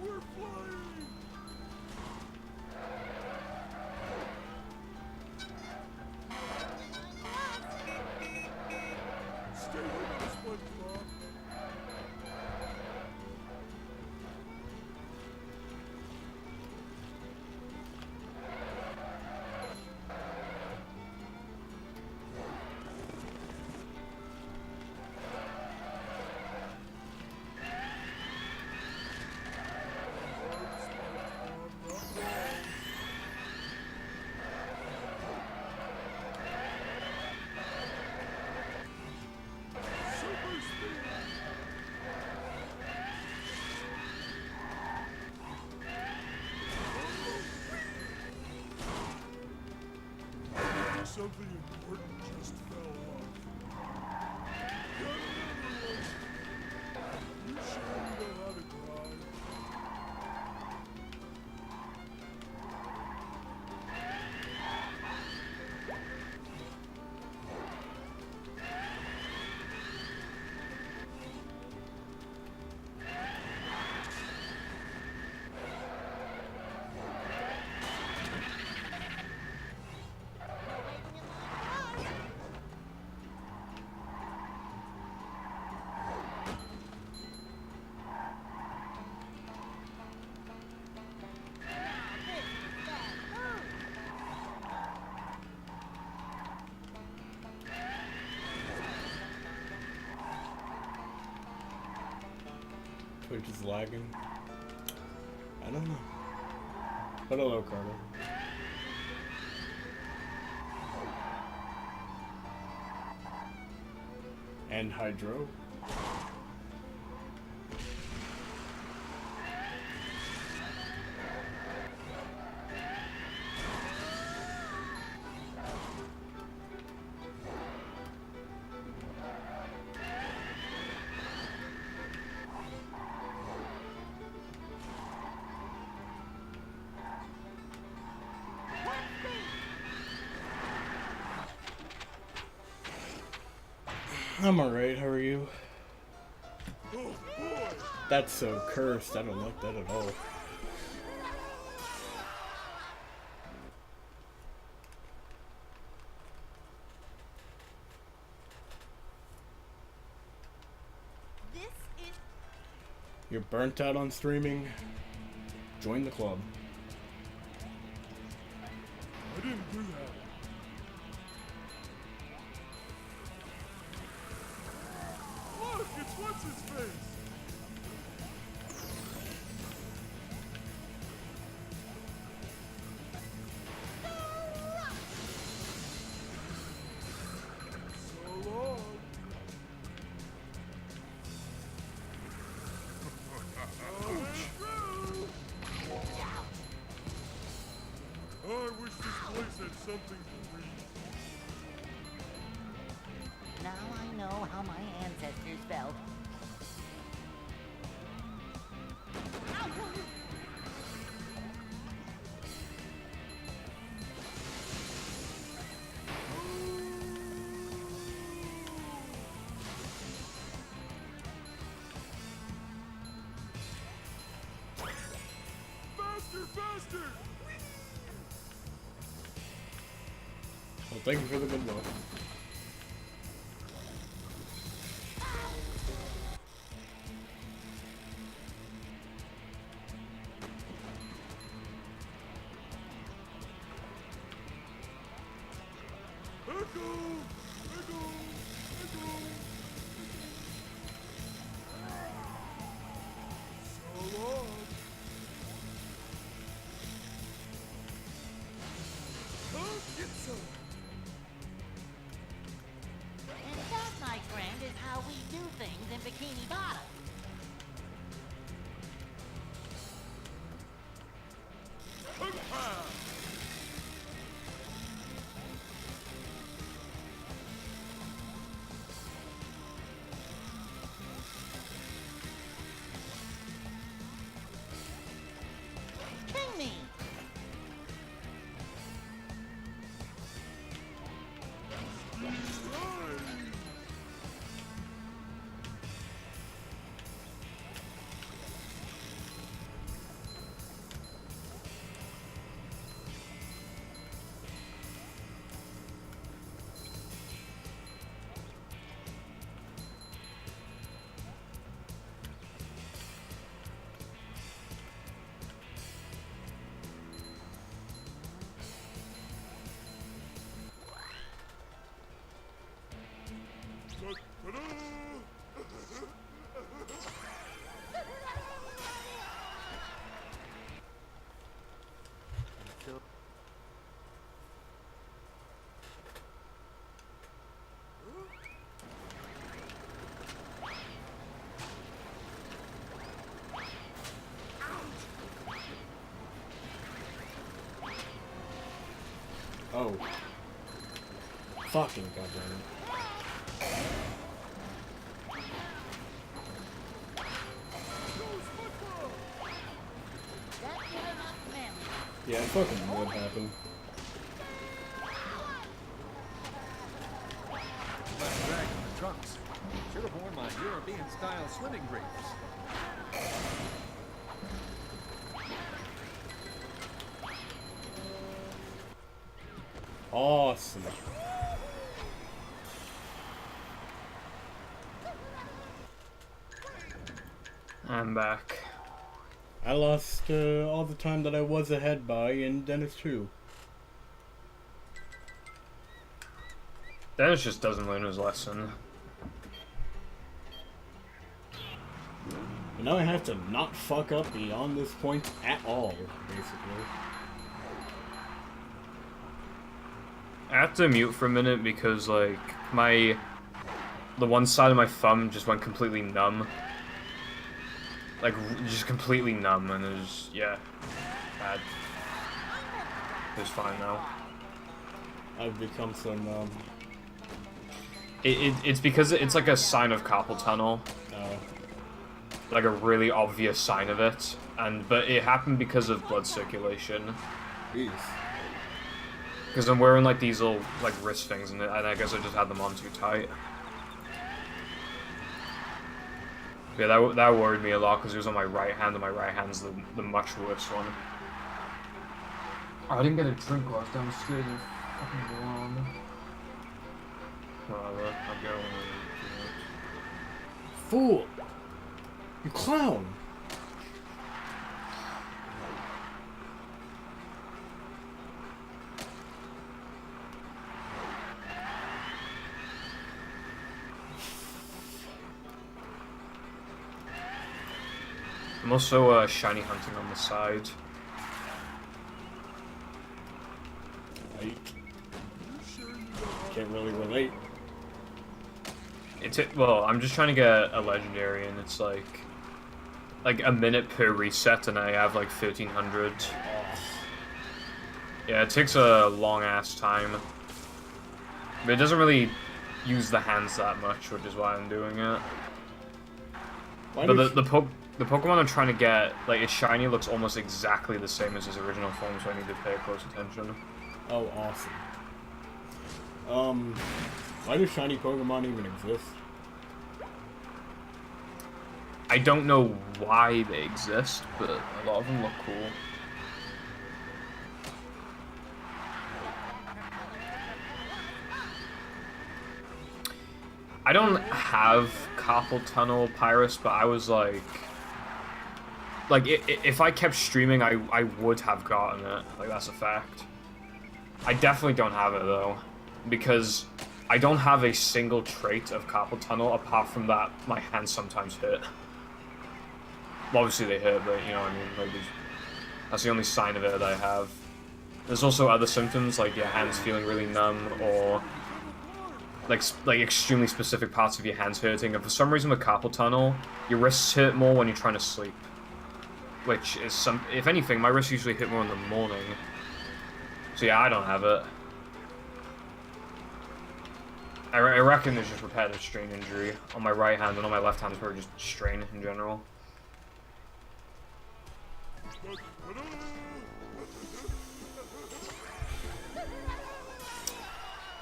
We're flying. Stay with them, SpongeBob. Super speed. Something important just fell off. Got another one. You sure you know how to drive? Twitch is lagging. I don't know. But hello, Carter. And Hydro. I'm alright, how are you? That's so cursed, I don't like that at all. This is You're burnt out on streaming? Join the club. I didn't do that. Look, it's what's his face. So long. I wish this place had something to read. Now I know how my ancestors felt. Faster, faster! Well, thank you for the good luck. Echo! Echo! Echo! So long. Come get some. And that, my friend, is how we do things in Bikini Bottom. Hoo-ha! King me! Ta-da! Oh. Fucking goddamn. That's good enough for them. Yeah, fucking would happen. Left drag on the trunks. Should have worn my European-style swimming briefs. Awesome. I'm back. I lost all the time that I was ahead by in Dennis 2. Dennis just doesn't learn his lesson. And now I have to not fuck up beyond this point at all, basically. I have to mute for a minute because, like, the one side of my thumb just went completely numb. Like, just completely numb, and it was, yeah, bad. It's fine now. I've become so numb. It's because it's like a sign of carpal tunnel. Like a really obvious sign of it. But it happened because of blood circulation. Jeez. Because I'm wearing like these little like wrist things, and I guess I just had them on too tight. Yeah, that worried me a lot because it was on my right hand, and my right hand's the much worse one. Oh, I didn't get a drink while I was downstairs. Fucking go on. Whatever, I'll go. Fool! You clown! I'm also shiny hunting on the side. I can't really relate. Well, I'm just trying to get a legendary, and it's like a minute per reset, and I have like 1300. Yeah, it takes a long ass time, but it doesn't really use the hands that much, which is why I'm doing it. But the Pokemon I'm trying to get, like, its shiny looks almost exactly the same as his original form, so I need to pay close attention. Oh, awesome. Why do shiny Pokemon even exist? I don't know why they exist, but a lot of them look cool. I don't have carpal tunnel Pyrus, but I was like if I kept streaming, I would have gotten it. Like, that's a fact. I definitely don't have it though, because I don't have a single trait of carpal tunnel apart from that my hands sometimes hurt. Well, obviously they hurt, but you know what I mean. Like, that's the only sign of it that I have. There's also other symptoms like your hands feeling really numb, or like extremely specific parts of your hands hurting. And for some reason with carpal tunnel, your wrists hurt more when you're trying to sleep. Which is if anything, my wrists usually hit more in the morning. So yeah, I don't have it. I reckon there's just repetitive strain injury on my right hand, and on my left hand is probably just strain in general.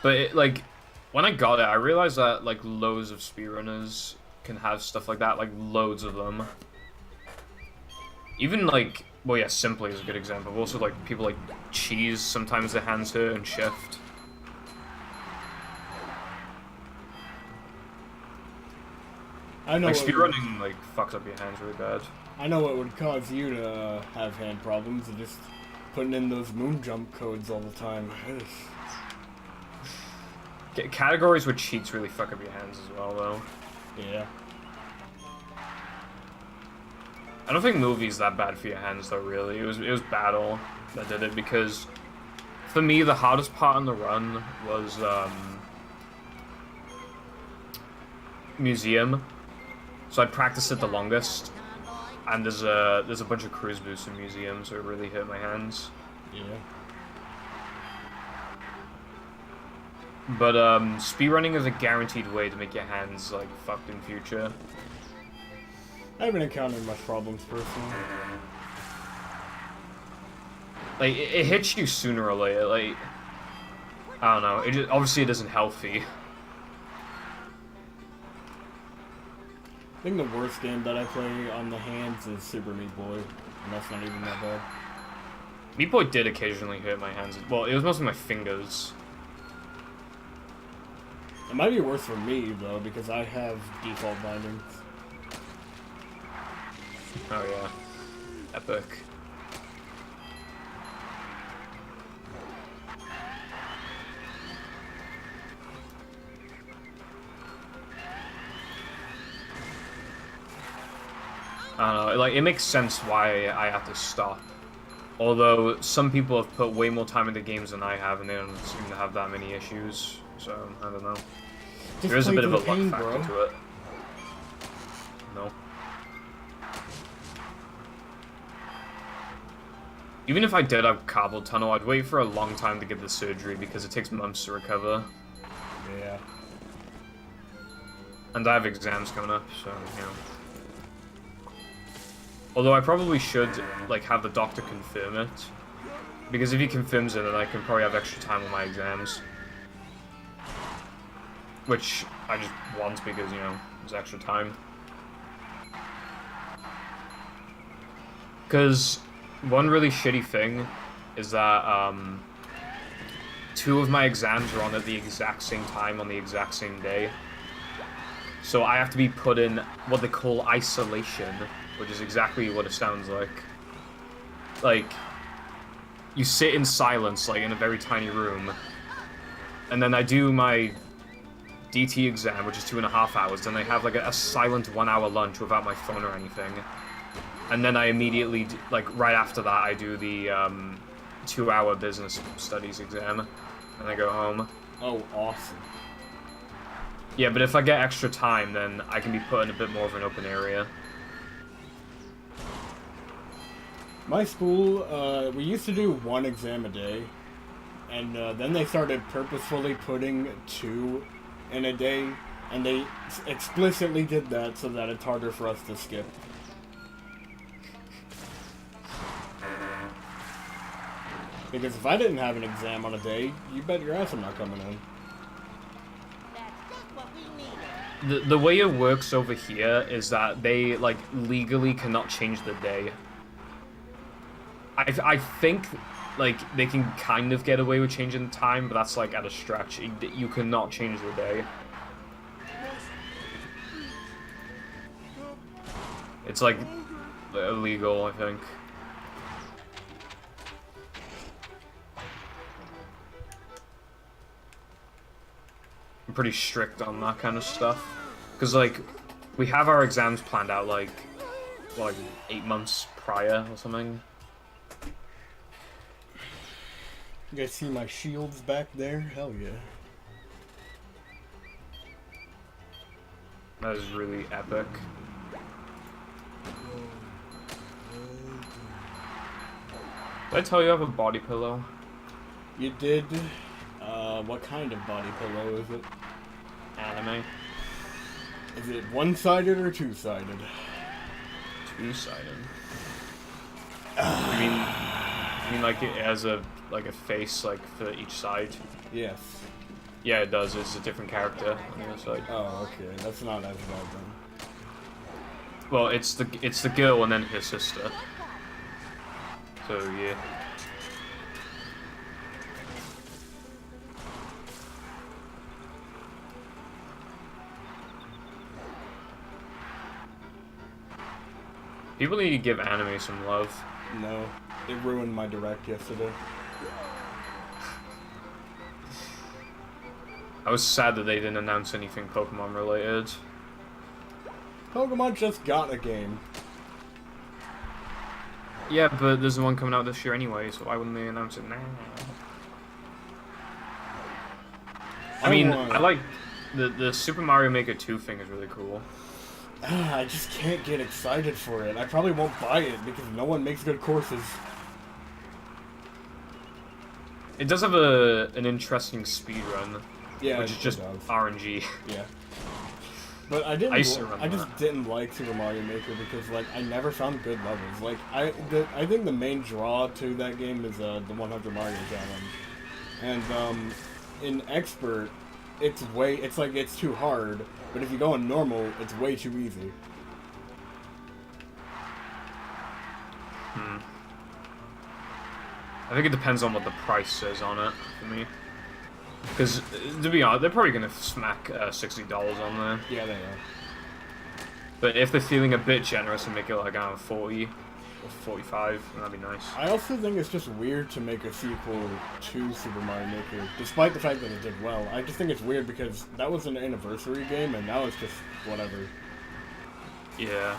But like, when I got it, I realized that like loads of speedrunners can have stuff like that, like loads of them. Even like, well, yeah, Simply is a good example. But also like people like Cheese, sometimes their hands hurt, and Shift. I know like speedrunning like fucks up your hands really bad. I know what would cause you to have hand problems, and just putting in those moon jump codes all the time. Categories with cheats really fuck up your hands as well, though. Yeah. I don't think movie's that bad for your hands, though. Really, it was battle that did it, because for me the hardest part on the run was museum. So I practiced it the longest, and there's a bunch of cruise boosts in museum, so it really hurt my hands. Yeah. But speedrunning is a guaranteed way to make your hands like fucked in future. I haven't encountered much problems personally. Like it hits you sooner or later. Like, I don't know. Obviously it isn't healthy. I think the worst game that I play on the hands is Super Meat Boy, and that's not even that bad. Meat Boy did occasionally hurt my hands. Well, it was mostly my fingers. It might be worse for me, though, because I have default bindings. Oh yeah. Epic. I don't know, like, it makes sense why I have to stop. Although, some people have put way more time into games than I have, and they don't seem to have that many issues, so, I don't know. Just There is a play bit of a through luck pain, factor bro. to it. No. Even if I did have carpal tunnel, I'd wait for a long time to get the surgery because it takes months to recover. Yeah. And I have exams coming up, so, you know. Although I probably should, like, have the doctor confirm it. Because if he confirms it, then I can probably have extra time on my exams. Which I just want because, you know, there's extra time. Because one really shitty thing is that, 2 of my exams are on at the exact same time on the exact same day. So I have to be put in what they call isolation, which is exactly what it sounds like. Like, you sit in silence, like, in a very tiny room, and then I do my DT exam, which is 2.5 hours, then I have, like, a silent 1-hour lunch without my phone or anything. And then I immediately, like, right after that, I do the, 2-hour business studies exam, and I go home. Oh, awesome. Yeah, but if I get extra time, then I can be put in a bit more of an open area. My school, we used to do 1 exam a day, and then they started purposefully putting 2 in a day, and they explicitly did that so that it's harder for us to skip. Because if I didn't have an exam on a day, you bet your ass I'm not coming in. That's just what we needed. The way it works over here is that they, like, legally cannot change the day. I think, like, they can kind of get away with changing the time, but that's, like, at a stretch. You cannot change the day. It's, like, illegal, I think. I'm pretty strict on that kind of stuff. Because, like, we have our exams planned out, like, well, like 8 months prior or something. You guys see my shields back there? Hell yeah. That is really epic. Did I tell you I have a body pillow? You did? What kind of body pillow is it? Anime. Is it one-sided or two-sided? Two-sided. You mean like it has a face like for each side? Yes. Yeah, it does. It's a different character on the other side. Oh, okay. That's not as bad then. Well, it's the girl and then her sister. So yeah. People need to give anime some love. No. It ruined my direct yesterday. I was sad that they didn't announce anything Pokemon related. Pokemon just got a game. Yeah, but there's one coming out this year anyway, so why wouldn't they announce it now? I mean, I like the Super Mario Maker 2 thing is really cool. I just can't get excited for it. I probably won't buy it because no one makes good courses. It does have an interesting speedrun, Yeah, which is just does. RNG. Yeah. But I used to run just that. didn't like Super Mario Maker because like I never found good levels. Like I think the main draw to that game is the 100 Mario challenge, and in expert, it's too hard. But if you go in normal, it's way too easy. I think it depends on what the price is on it for me. Because, to be honest, they're probably going to smack $60 on there. Yeah, they are. But if they're feeling a bit generous and make it like, I don't know, 40 or 45, that'd be nice. I also think it's just weird to make a sequel to Super Mario Maker, despite the fact that it did well. I just think it's weird because that was an anniversary game, and now it's just whatever. Yeah.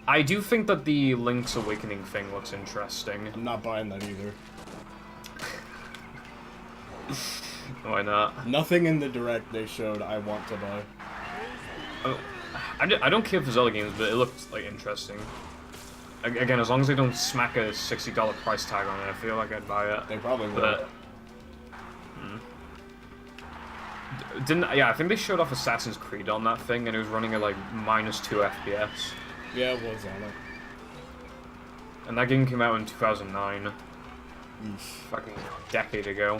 I do think that the Link's Awakening thing looks interesting. I'm not buying that either. Why not? Nothing in the direct they showed I want to buy. I don't care for Zelda games, but it looked like interesting. Again, as long as they don't smack a $60 price tag on it, I feel like I'd buy it. They probably will. But, I think they showed off Assassin's Creed on that thing, and it was running at like -2 FPS. Yeah, it was on it. And that game came out in 2009. Eesh. Fucking decade ago.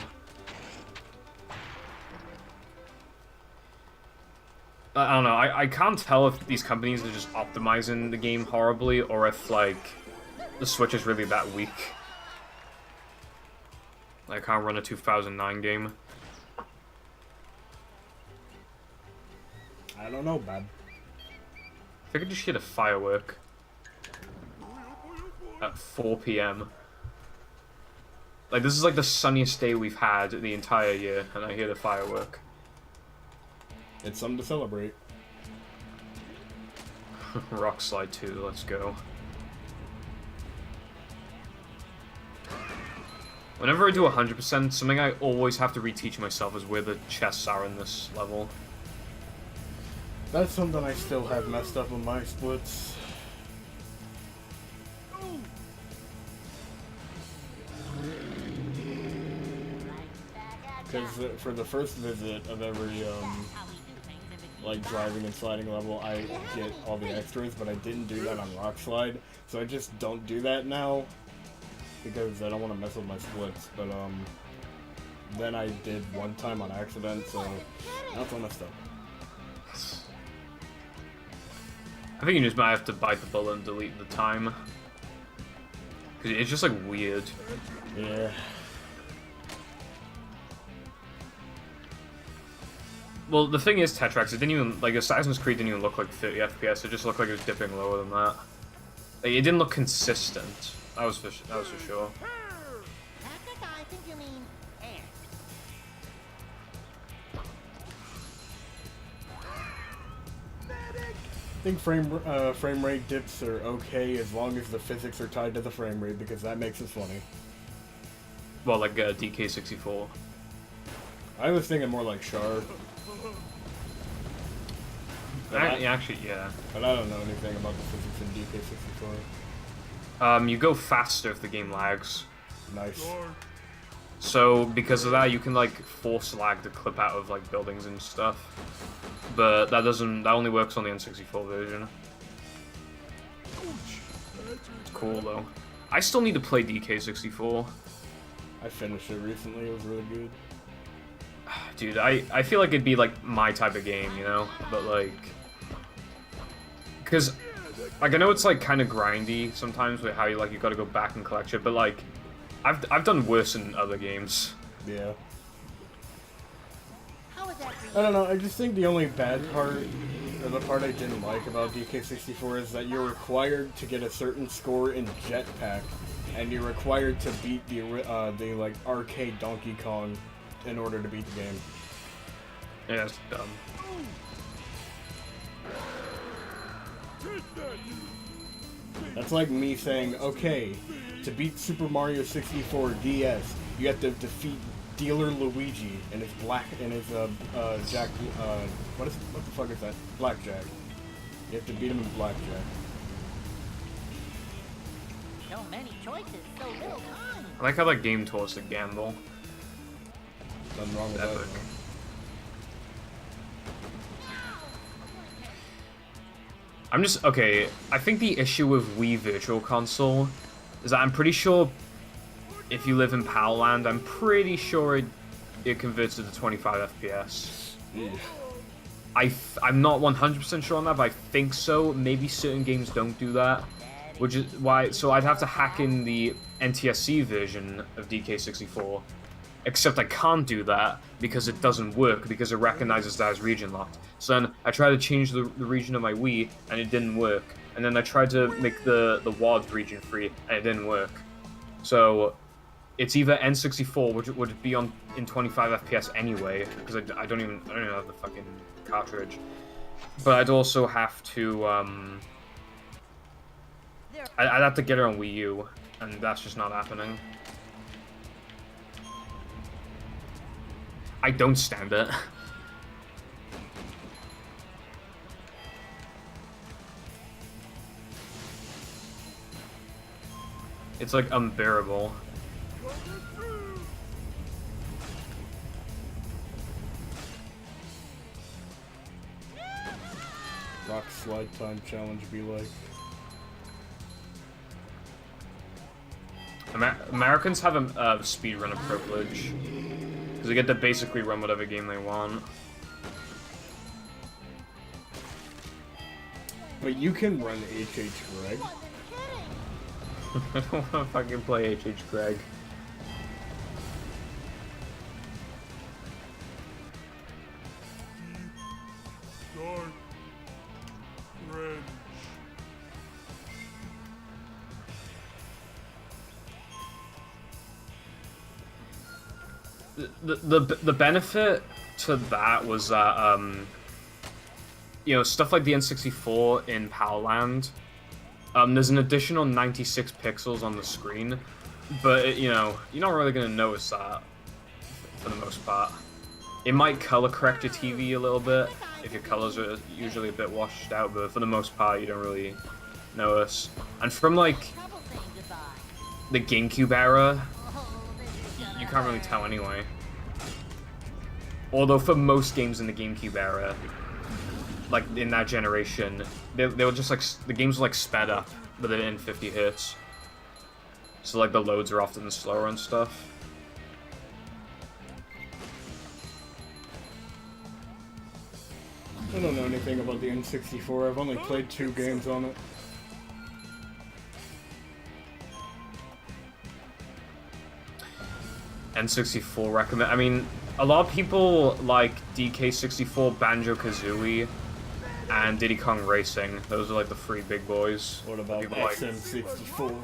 I don't know, I can't tell if these companies are just optimizing the game horribly, or if, like, the Switch is really that weak. Like, I can't run a 2009 game. I don't know, man. I think I just hit a firework. At 4 PM. Like, this is like the sunniest day we've had the entire year, and I hear the firework. It's something to celebrate. Rock Slide 2, let's go. Whenever I do 100%, something I always have to reteach myself is where the chests are in this level. That's something I still have messed up on my splits. Because for the first visit of every, like, driving and sliding level, I get all the extras, but I didn't do that on Rock Slide, so I just don't do that now, because I don't want to mess with my splits, but, then I did one time on accident, so that's when I messed up. I think you just might have to bite the bullet and delete the time. Because it's just, like, weird. Yeah. Well, the thing is, Tetrax, it didn't even, like, Assassin's Creed didn't even look like 30 FPS, it just looked like it was dipping lower than that. Like, it didn't look consistent. That was for sure. I think you mean air. I think frame rate dips are okay as long as the physics are tied to the frame rate, because that makes it funny. Well, like, DK64. I was thinking more like Shard. Actually, yeah. But I don't know anything about the physics in DK64. You go faster if the game lags. Nice. So, because of that, you can, like, force lag to clip out of, like, buildings and stuff. But that only works on the N64 version. It's cool, though. I still need to play DK64. I finished it recently, it was really good. Dude, I feel like it'd be, like, my type of game, you know? But, like... Because, like, I know it's, like, kind of grindy sometimes with how you gotta go back and collect shit, but, like, I've done worse in other games. Yeah. How is that for I you? don't know, I just think the only bad part, or the part I didn't like about DK64 is that you're required to get a certain score in Jetpack, and you're required to beat the like, arcade Donkey Kong in order to beat the game. Yeah, it's dumb. That's like me saying, okay, to beat Super Mario 64 DS, you have to defeat Dealer Luigi and his Jack, what the fuck is that? Blackjack. You have to beat him in Blackjack. So many choices, so little time. I like how that game told us to gamble. Nothing wrong with that. Epic. Though. I'm just, okay, I think the issue with Wii Virtual Console is that I'm pretty sure if you live in PAL land, I'm pretty sure it converts to 25 FPS. Yeah. I'm not 100% sure on that, but I think so. Maybe certain games don't do that, which is why, so I'd have to hack in the NTSC version of DK64, except I can't do that because it doesn't work, because it recognizes that as region locked. So then I tried to change the region of my Wii, and it didn't work. And then I tried to make the WAD region free, and it didn't work. So it's either N64, which would be in 25 FPS anyway, because I don't even have the fucking cartridge. But I'd also have to I'd have to get her on Wii U, and that's just not happening. I don't stand it. It's like unbearable. Rock slide time challenge be like. Americans have a speedrunner privilege. Because they get to basically run whatever game they want. But you can run HH Greg. I don't want to fucking play H.H. Greg. Dark. Red. The benefit to that was that you know, stuff like the N64 in Powerland, there's an additional 96 pixels on the screen, but you know, you're not really gonna notice that for the most part. It might color correct your TV a little bit if your colors are usually a bit washed out, but for the most part, you don't really notice. And from like the GameCube era, you can't really tell anyway. Although for most games in the GameCube era, like in that generation, they were just like, the games were like sped up, but they're in 50 hits. So like the loads are often slower and stuff. I don't know anything about the N64. I've only played 2 games on it. N64 recommend. I mean, a lot of people like DK64, Banjo-Kazooie, and Diddy Kong Racing. Those are like the 3 big boys. What about People like SM64?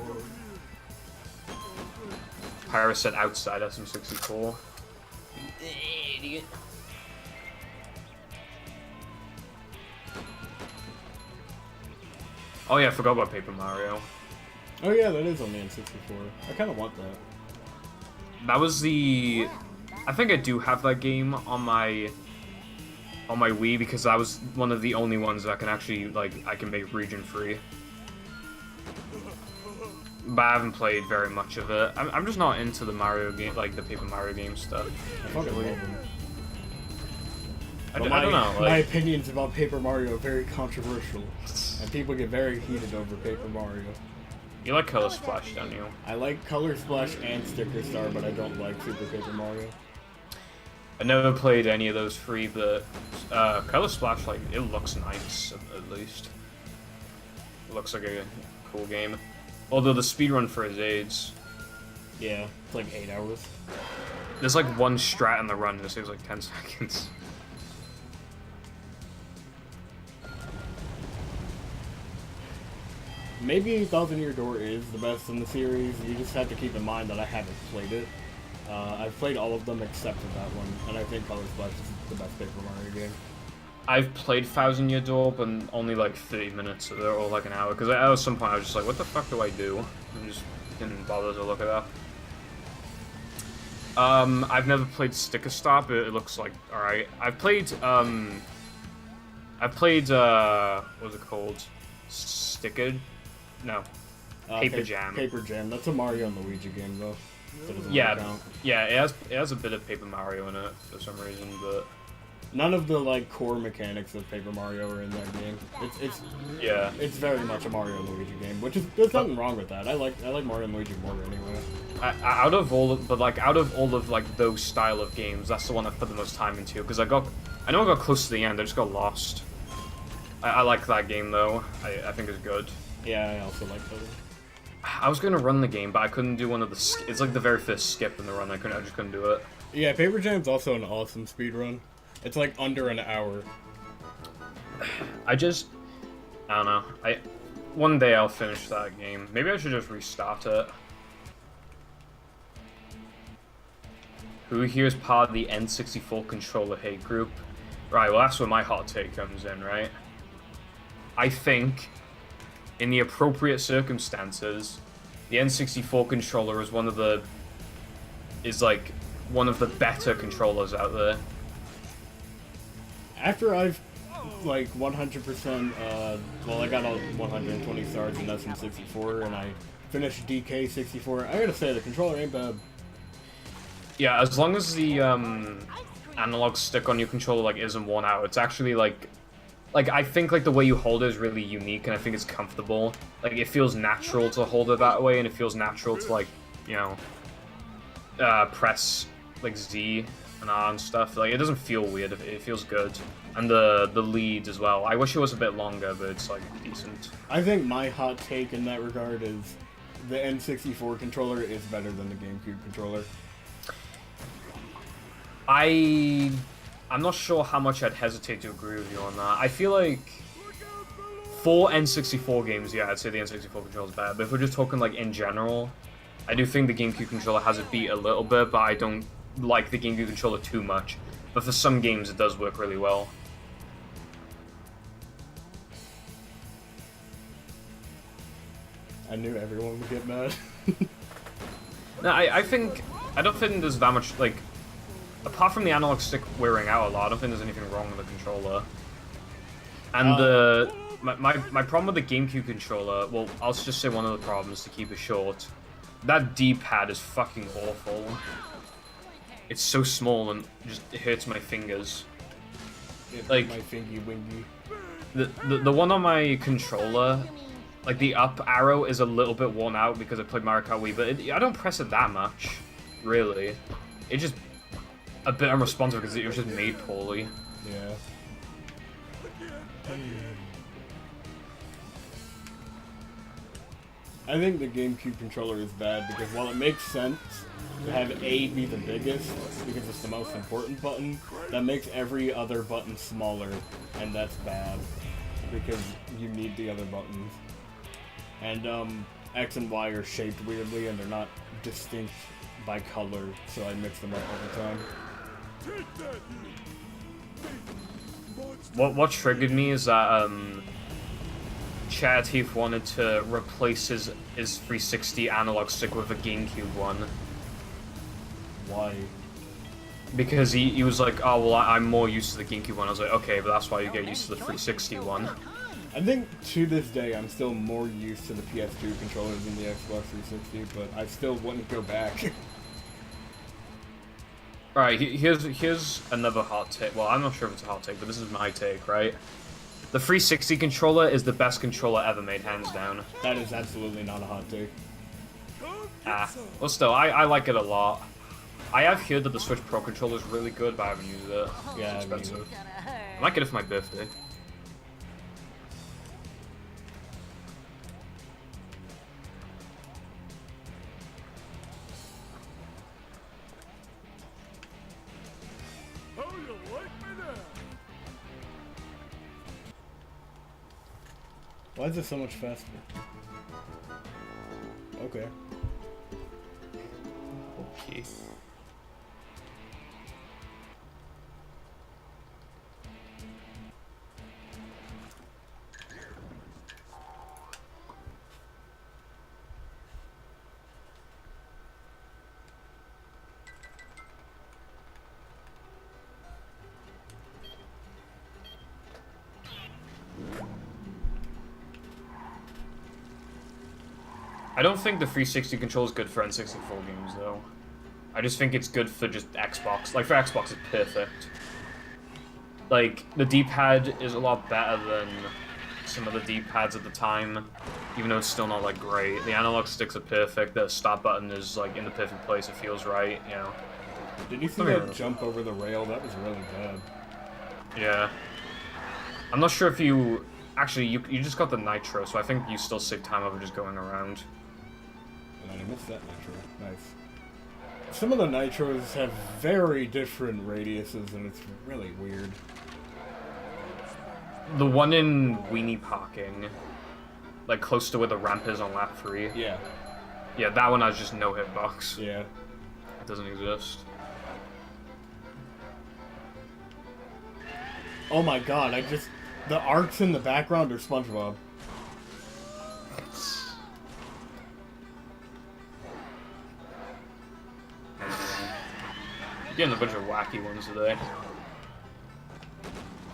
Pyra said outside SM64. Idiot. Oh yeah, I forgot about Paper Mario. Oh yeah, that is on the N64. I kind of want that. That was the... I think I do have that game on my Wii because that was one of the only ones that can actually, like, I can make region free. But I haven't played very much of it. I'm just not into the Mario game, like the Paper Mario game stuff. I fucking love them. I don't know. My Like, opinions about Paper Mario are very controversial, and people get very heated over Paper Mario. you like Color Splash, don't you? I like Color Splash and Sticker Star, but I don't like Super Paper Mario. I never played any of those 3, but Color Splash, like, it looks nice at least. It looks like a cool game. Although the speedrun for his AIDS, Yeah, it's like 8 hours. there's like one strat in the run that saves like 10 seconds. Maybe Thousand Year Door is the best in the series. You just have to keep in mind that I haven't played it. I've played all of them except for that one, and I think Color Splash is the best Paper Mario game. I've played Thousand Year Door, but only like 30 minutes of it, or like an hour, because at some point I was just like, what the fuck do I do? And just didn't bother to look it up. I've never played Sticker Star, but it looks like alright. I've played, what was it called? Sticker? No. Paper Jam. Paper Jam. That's a Mario and Luigi game, though. So it doesn't really Yeah, count. yeah, it has a bit of Paper Mario in it for some reason, but None of the like core mechanics of Paper Mario are in that game. yeah. It's very much a Mario and Luigi game, which is there's nothing wrong with that. I like Mario and Luigi more anyway. Out of all of like those style of games, that's the one I put the most time into because I know I got close to the end. I just got lost. I like that game though. I think it's good. Yeah, I also like those. I was gonna run the game, but I couldn't do one of the. It's like the very first skip in the run. I just couldn't do it. Yeah, Paper Jam's also an awesome speedrun. It's like under an hour. I don't know. One day I'll finish that game. Maybe I should just restart it. Who here is part of the N64 controller hate group? Right, well that's where my hot take comes in, right? I think in the appropriate circumstances, the N64 controller is one of the better controllers out there. After I've like 100%, well, I got all 120 stars in SM64, and I finished DK64. I gotta say, the controller ain't bad. Yeah, as long as the analog stick on your controller like isn't worn out, it's actually like I think like the way you hold it is really unique, and I think it's comfortable. Like it feels natural to hold it that way, and it feels natural to like, you know, press like Z and R and stuff. Like it doesn't feel weird. It feels good. And the lead as well. I wish it was a bit longer, but it's like decent. I think my hot take in that regard is the N64 controller is better than the GameCube controller. I'm not sure how much I'd hesitate to agree with you on that. I feel like for N64 games, yeah, I'd say the N64 controller's better. But if we're just talking like in general, I do think the GameCube controller has it beat a little bit, but I don't like the GameCube controller too much. But for some games, it does work really well. I knew everyone would get mad. No, I don't think there's that much, like, apart from the analog stick wearing out a lot, I don't think there's anything wrong with the controller. And my problem with the GameCube controller, well, I'll just say one of the problems to keep it short. That D-pad is fucking awful. It's so small and just it hurts my fingers. Like my fingy wingy. The one on my controller, like the up arrow is a little bit worn out because I played Mario Kart Wii, but I don't press it that much, really. It's just a bit unresponsive because it was just made poorly. Yeah. I think the GameCube controller is bad because while it makes sense to have A be the biggest, because it's the most important button, that makes every other button smaller, and that's bad, because you need the other buttons. And X and Y are shaped weirdly, and they're not distinct by color, so I mix them up all the time. What triggered me is that Chad Heath wanted to replace his 360 analog stick with a GameCube one. Why? Because he was like, oh well, I'm more used to the GameCube one. I was like, okay, but that's why you get used to the 360 one. I think to this day I'm still more used to the PS2 controllers than the Xbox 360, but I still wouldn't go back. Alright, here's another hot take. Well, I'm not sure if it's a hot take, but this is my take, right? The 360 controller is the best controller ever made, hands down. That is absolutely not a hot take. Well still, I like it a lot. I have heard that the Switch Pro controller is really good, but I haven't used it. Yeah, it's expensive. I might get it for my birthday. Oh, you like me now? Why is it so much faster? Okay. Okay. I don't think the 360 controller is good for N64 games, though. I just think it's good for just Xbox. Like, for Xbox, it's perfect. Like, the D-pad is a lot better than some of the D-pads at the time, even though it's still not, like, great. The analog sticks are perfect, the start button is, like, in the perfect place, it feels right, you know. Did you see that jump over the rail? That was really bad. Yeah. I'm not sure if you... Actually, you just got the nitro, so I think you still save time over just going around. And I missed that nitro. Nice. Some of the nitros have very different radiuses, and it's really weird. The one in Weenie Parking, like close to where the ramp is on lap 3. Yeah. Yeah, that one has just no hitbox. Yeah. It doesn't exist. Oh my god, the arcs in the background are SpongeBob. Getting a bunch of wacky ones today.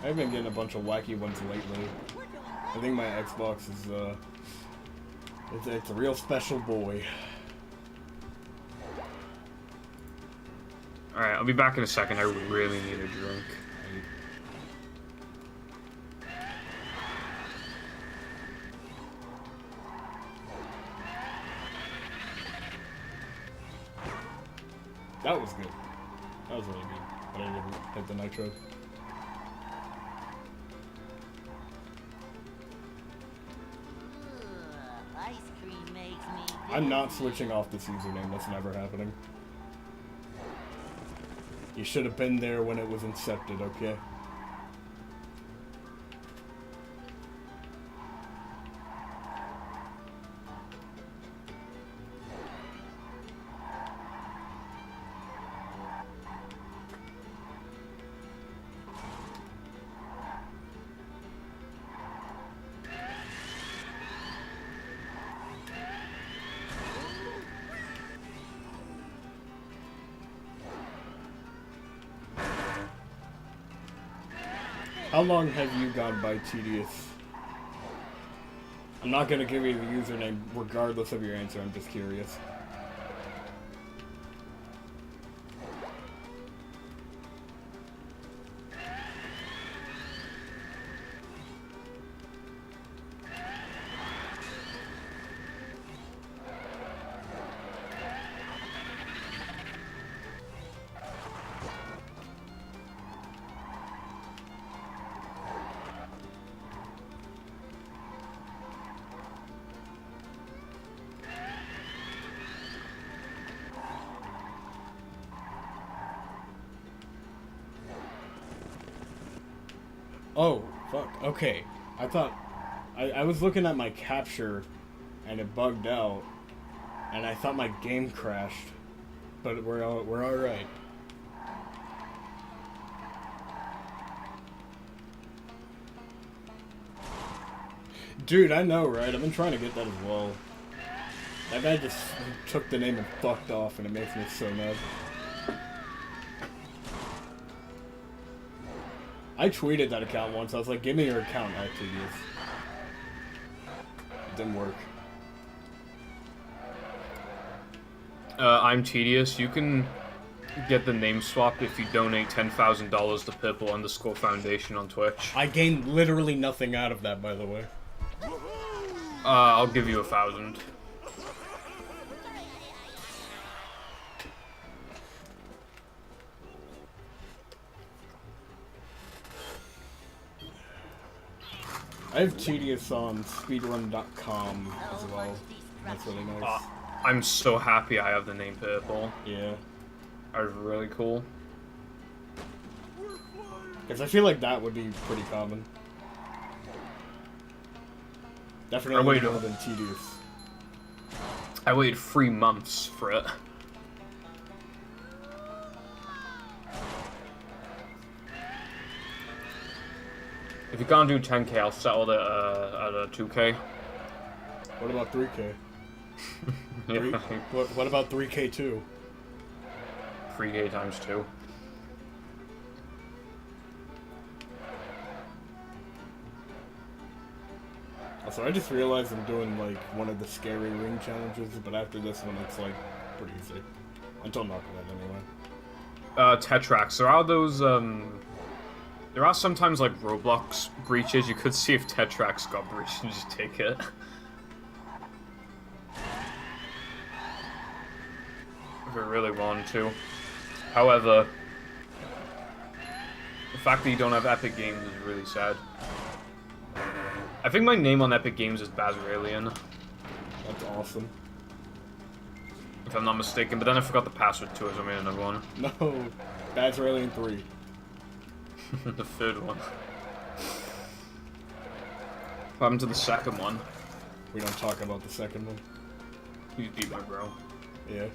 I've been getting a bunch of wacky ones lately. I think my Xbox is, it's a real special boy. Alright, I'll be back in a second. I really need a drink. That was good. That was really good. But I didn't hit the nitro. Ice cream makes me I'm not switching off this username. That's never happening. You should have been there when it was incepted, okay? How long have you gone by Tedious? I'm not gonna give you the username regardless of your answer, I'm just curious. Oh, fuck. Okay. I thought... I was looking at my capture, and it bugged out, and I thought my game crashed. But we're alright. Dude, I know, right? I've been trying to get that as well. That guy just took the name and fucked off, and it makes me so mad. I tweeted that account once. I was like, give me your account, Tedious. It didn't work. I'm Tedious. You can get the name swap if you donate $10,000 to Pipple_Foundation on Twitch. I gained literally nothing out of that, by the way. I'll give you 1,000. I have Tedious on Speedrun.com as well. That's really nice. I'm so happy I have the name Purple. Yeah. That was really cool. Because I feel like that would be pretty common. Definitely more than Tedious. I waited 3 months for it. If you can't do 10k, I'll settle it at a 2k. What about 3k? Yeah. What about 3k2? 3k times 2. Also, I just realized I'm doing, like, one of the scary ring challenges, but after this one, it's, like, pretty easy. Until Knucklehead, anyway. Tetrax. There are those, there are sometimes, like, Roblox breaches. You could see if Tetrax got breached and just take it. If we really wanted to. However, the fact that you don't have Epic Games is really sad. I think my name on Epic Games is Bazralian. That's awesome. If I'm not mistaken, but then I forgot the password to it, so I made another one. No, Bazralian 3. The third one. What happened to the second one? We don't talk about the second one. You beat my bro. Yeah.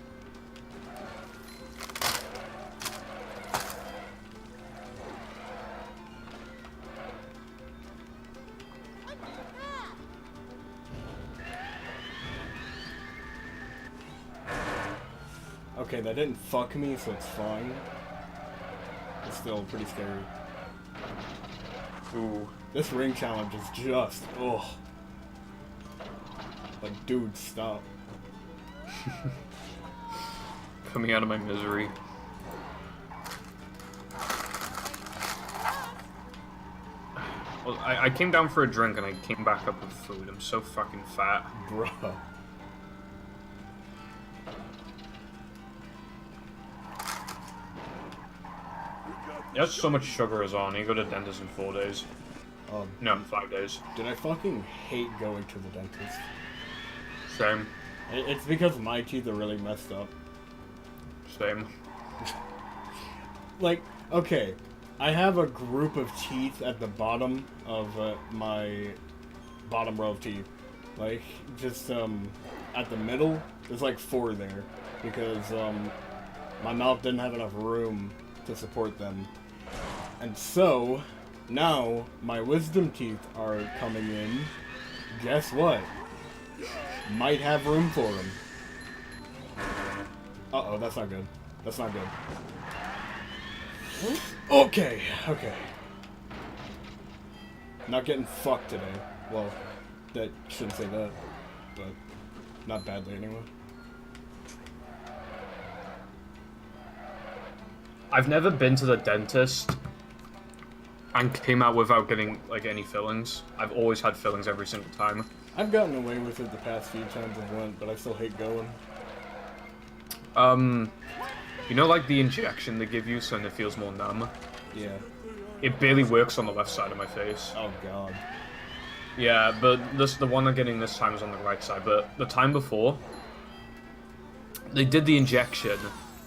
Okay, that didn't fuck me, so it's fine. still pretty scary. Ooh. This ring challenge is just, ugh. Like, dude, stop. Put me out of my misery. Well, I came down for a drink and I came back up with food. I'm so fucking fat. Bruh. That's so much sugar is on. You go to the dentist in 4 days. No, 5 days. Dude, I fucking hate going to the dentist. Same. It's because my teeth are really messed up. Same. Like, okay, I have a group of teeth at the bottom of my bottom row of teeth. Like, just, at the middle, there's like 4 there. Because, my mouth didn't have enough room to support them. And so, now, my wisdom teeth are coming in. Guess what? Might have room for them. Uh-oh, that's not good. That's not good. Okay, okay. Not getting fucked today. Well, that shouldn't say that, but not badly anyway. I've never been to the dentist and came out without getting, like, any fillings. I've always had fillings every single time. I've gotten away with it the past few times I've went, but I still hate going. You know, like, the injection they give you so it feels more numb? Yeah. It barely works on the left side of my face. Oh god. Yeah, but the one I'm getting this time is on the right side, but the time before, they did the injection,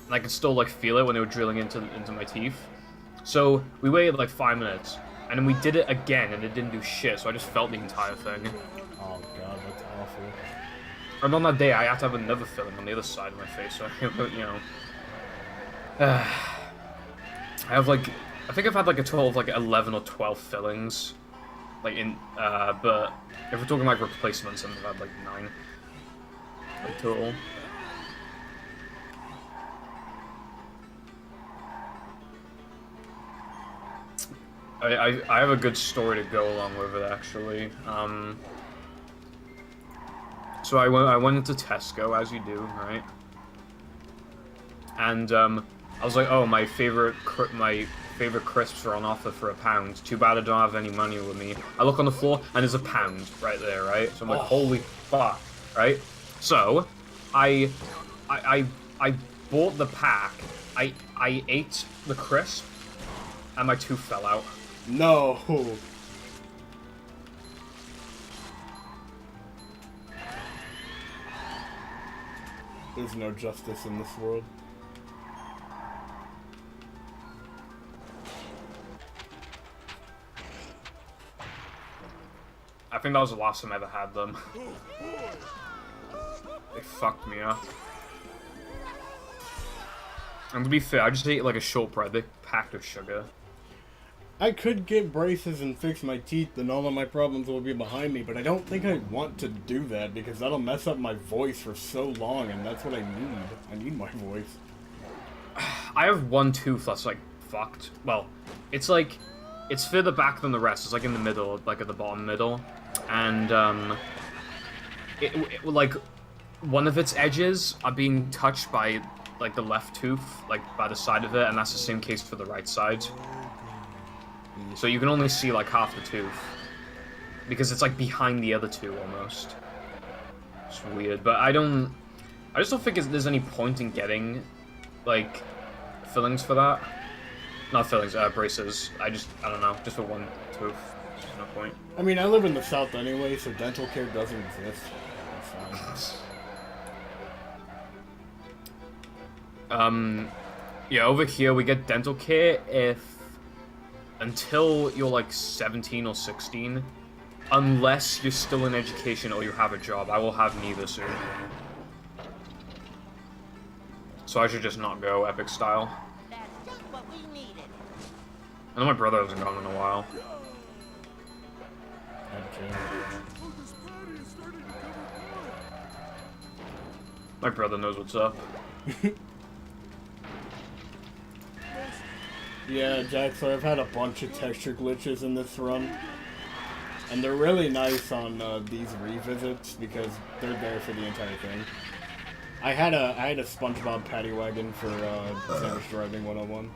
and I could still, like, feel it when they were drilling into my teeth. So, we waited, like, 5 minutes, and then we did it again, and it didn't do shit, so I just felt the entire thing. Oh god, that's awful. And on that day, I had to have another filling on the other side of my face, so, you know. I have, like, I think I've had, like, a total of, like, 11 or 12 fillings. Like, but if we're talking, like, replacements, then I've had, like, 9. Like, total. I have a good story to go along with it, actually. So I went into Tesco, as you do, right? And, I was like, oh, my favorite crisps are on offer for £1. Too bad I don't have any money with me. I look on the floor, and there's £1 right there, right? So I'm like, holy fuck, right? So, I bought the pack, I ate the crisp, and my tooth fell out. No! There's no justice in this world. I think that was the last time I ever had them. They fucked me up. And to be fair, I just ate like a shortbread. They packed with sugar. I could get braces and fix my teeth and all of my problems will be behind me, but I don't think I want to do that because that'll mess up my voice for so long, and that's what I need. I need my voice. I have one tooth that's like fucked. Well, it's like, it's further back than the rest. It's like in the middle, like at the bottom middle. And, it like, one of its edges are being touched by, like, the left tooth, like, by the side of it, and that's the same case for the right side. So you can only see, like, half the tooth. Because it's, like, behind the other two, almost. It's weird, but I just don't think there's any point in getting, like, fillings for that. Not fillings, braces. I don't know, just for one tooth. There's no point. I mean, I live in the South anyway, so dental care doesn't exist. That's fine. Yeah, over here we get dental care until you're like 17 or 16, unless you're still in education or you have a job. I will have neither soon. So I should just not go epic style. That's just what we needed. I know my brother hasn't gone in a while. My brother knows what's up. Yeah, Jack, so I've had a bunch of texture glitches in this run. And they're really nice on these revisits because they're there for the entire thing. I had a SpongeBob paddy wagon for Sandwich Driving 101.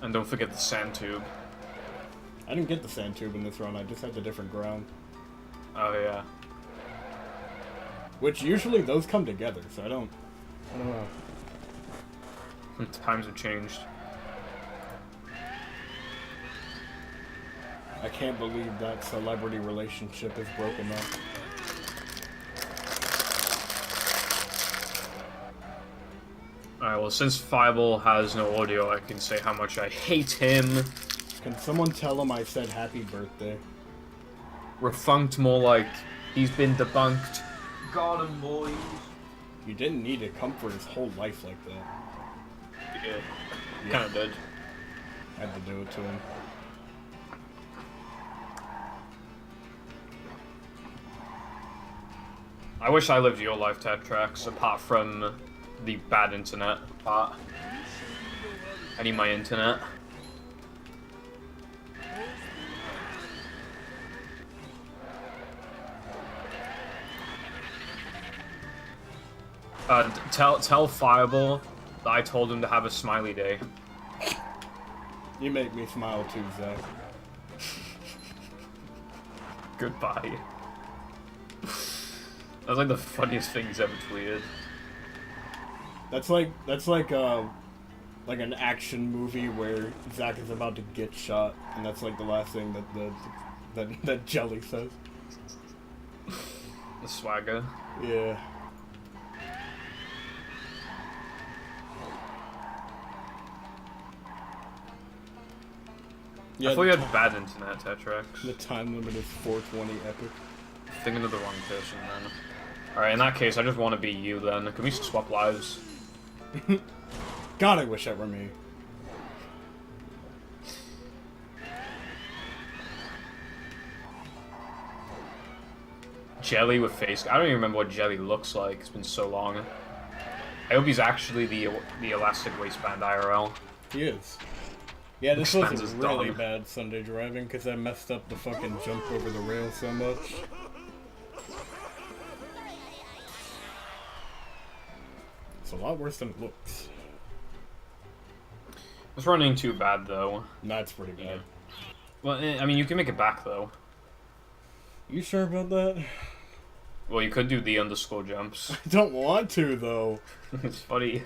And don't forget the sand tube. I didn't get the sand tube in this run, I just had the different ground. Oh yeah. Which usually those come together, so I don't know. Times have changed. I can't believe that celebrity relationship is broken up. Alright, well, since Fireball has no audio, I can say how much I hate him. Can someone tell him I said happy birthday? Refunked more like he's been debunked. Got him, boys. You didn't need to come for his whole life like that. Yeah, Yeah. kinda did. Had to do it to him. I wish I lived your life, Tetrax, apart from the bad internet part. I need my internet. Tell Fireball that I told him to have a smiley day. You make me smile too, Zach. Goodbye. That was like the funniest thing he's ever tweeted. That's like an action movie where Zach is about to get shot, and that's like the last thing that Jelly says. The swagger. Yeah. I thought you had bad internet, Tetrax. The time limit is 420 epic. Thinking of the wrong person, then. Alright, in that case, I just want to be you, then. Can we swap lives? God, I wish that were me. Jelly with face... I don't even remember what Jelly looks like. It's been so long. I hope he's actually the elastic waistband IRL. He is. Yeah, this Expands was his really dog. bad Sunday driving because I messed up the fucking jump over the rail so much. It's a lot worse than it looks. It's running too bad, though. Nah, it's pretty bad. Well, I mean, you can make it back, though. You sure about that? Well, you could do the underscore jumps. I don't want to, though. It's funny.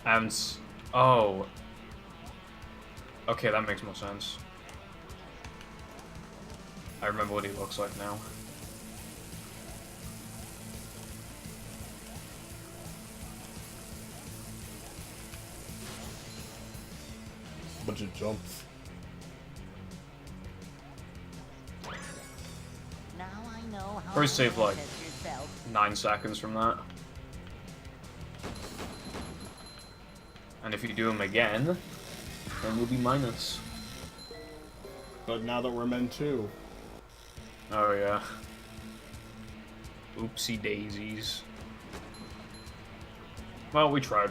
And... Oh. Okay, that makes more sense. I remember what he looks like now. Bunch of jumps. Now I know how Probably to save, like, process yourself. 9 seconds from that. And if you do them again, then we'll be minus. But now that we're men too. Oh yeah. Oopsie daisies. Well, we tried.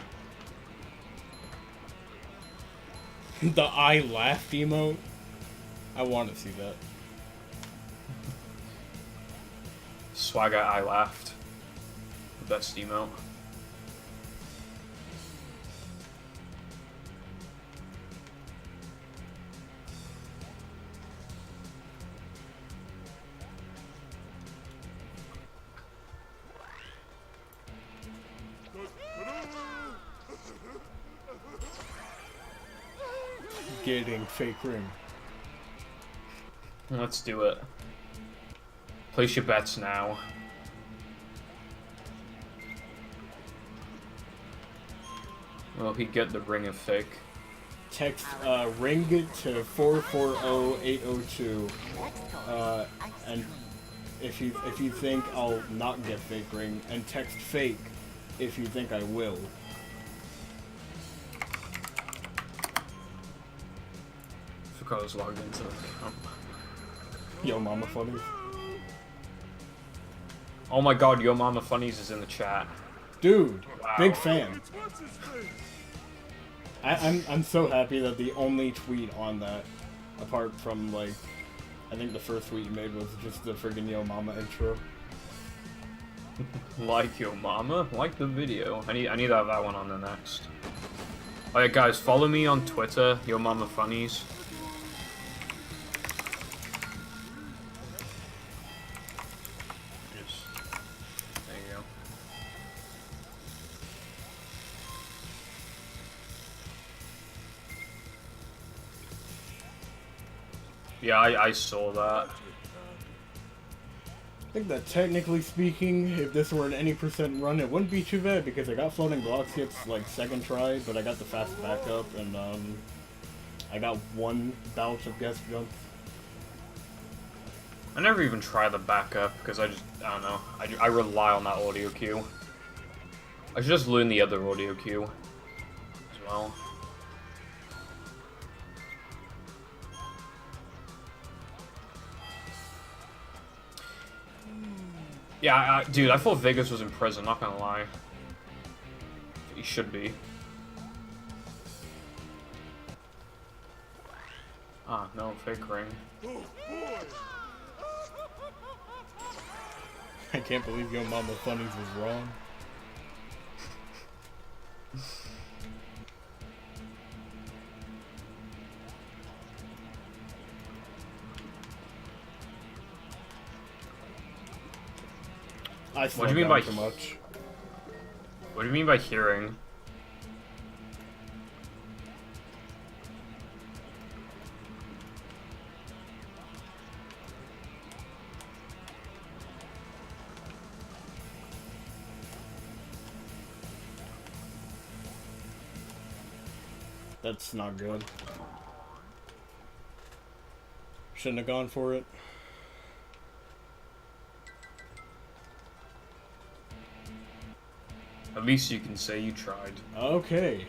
The I laughed emote? I want to see that. Swagger, I laughed. The best emote. Getting fake ring. Let's do it. Place your bets now. Will he get the ring of fake? Text ring to 440802. And if you think I'll not get fake ring, and text fake if you think I will. I forgot I was logged into the account. Yo, mama funny. Oh my god, Yo Mama Funnies is in the chat. Dude, Wow. big fan. It's what's his face? I'm so happy that the only tweet on that, apart from like, I think the first tweet you made was just the friggin' Yo Mama intro. Like Yo Mama? Like the video. I need to have that one on the next. Alright guys, follow me on Twitter, Yo Mama Funnies. Just, there you go. Yeah, I saw that. I think that technically speaking, if this were an any percent run, it wouldn't be too bad because I got floating block skips like second try, but I got the fast backup and I got one bout of guest jumps. I never even try the backup because I don't know. I rely on that audio cue. I should just learn the other audio cue as well. Yeah, dude, I thought Vegas was in prison, not gonna lie. He should be. Ah, no, fake ring. Oh boy! I can't believe Yo Mama Funnies was wrong. I What do you mean by too much? What do you mean by hearing? That's not good. Shouldn't have gone for it. At least you can say you tried. Okay.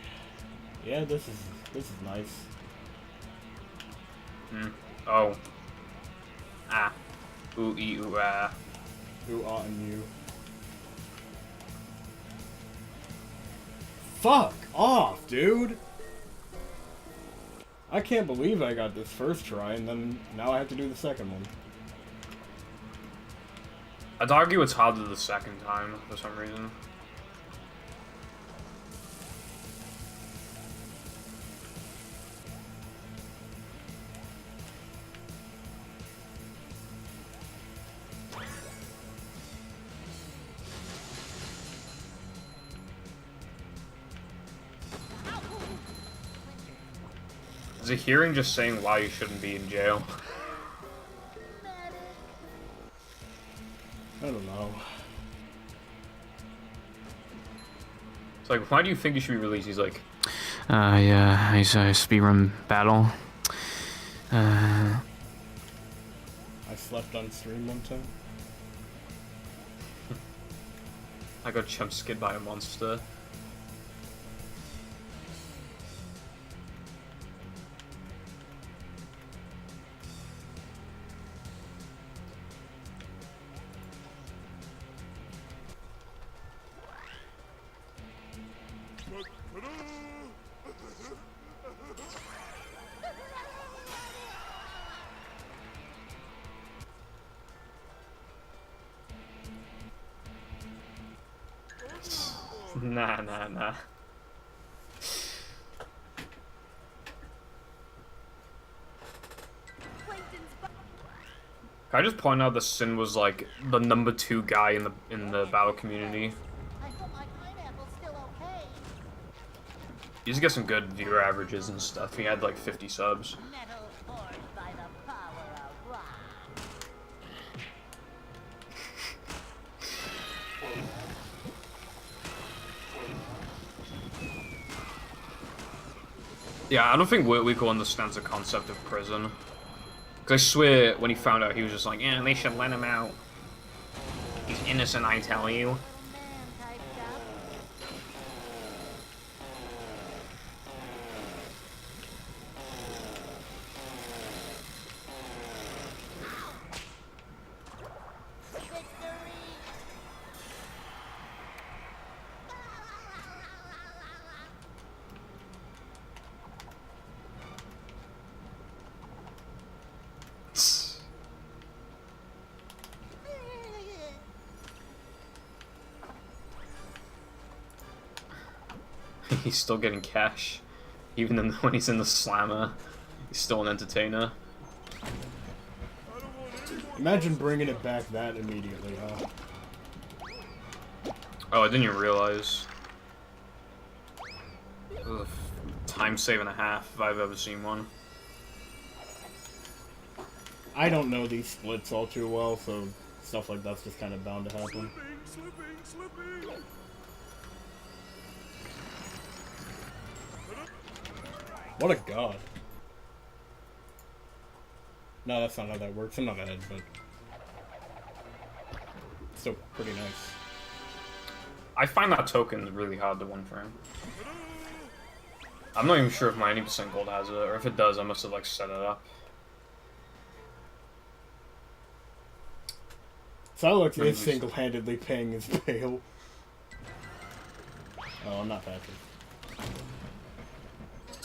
Yeah, this is nice. Hmm. Oh. Ah. Ooh ee ooh ah. Who on you? Fuck off, dude! I can't believe I got this first try and then now I have to do the second one. I'd argue it's harder the second time for some reason. Is a hearing just saying why you shouldn't be in jail? I don't know. It's like, why do you think you should be released? He's like, yeah, it's a speedrun battle. I slept on stream one time. I got jump skid by a monster. Nah. Can I just point out that Sin was like the #2 guy in the battle community? I hope my pineapple's still okay. He used to get some good viewer averages and stuff. He had like 50 subs. Metal forged by the power of rock. Yeah, I don't think Wickle understands the concept of prison. Because I swear, when he found out, he was just like, yeah, they should let him out. He's innocent, I tell you. Man type stuff. Victory! he's still getting cash. Even when he's in the slammer, he's still an entertainer. Imagine bringing it back that immediately, huh? Oh, I didn't even realize. Ugh, time save and a half if I've ever seen one. I don't know these splits all too well, so stuff like that's just kind of bound to happen. Slipping. What a god. No, that's not how that works. I'm not ahead, but still pretty nice. I find that token really hard to one frame. I'm not even sure if my 80% gold has it, or if it does, I must have like set it up. Psylocke is single-handedly paying his bail. Oh, I'm not Patrick.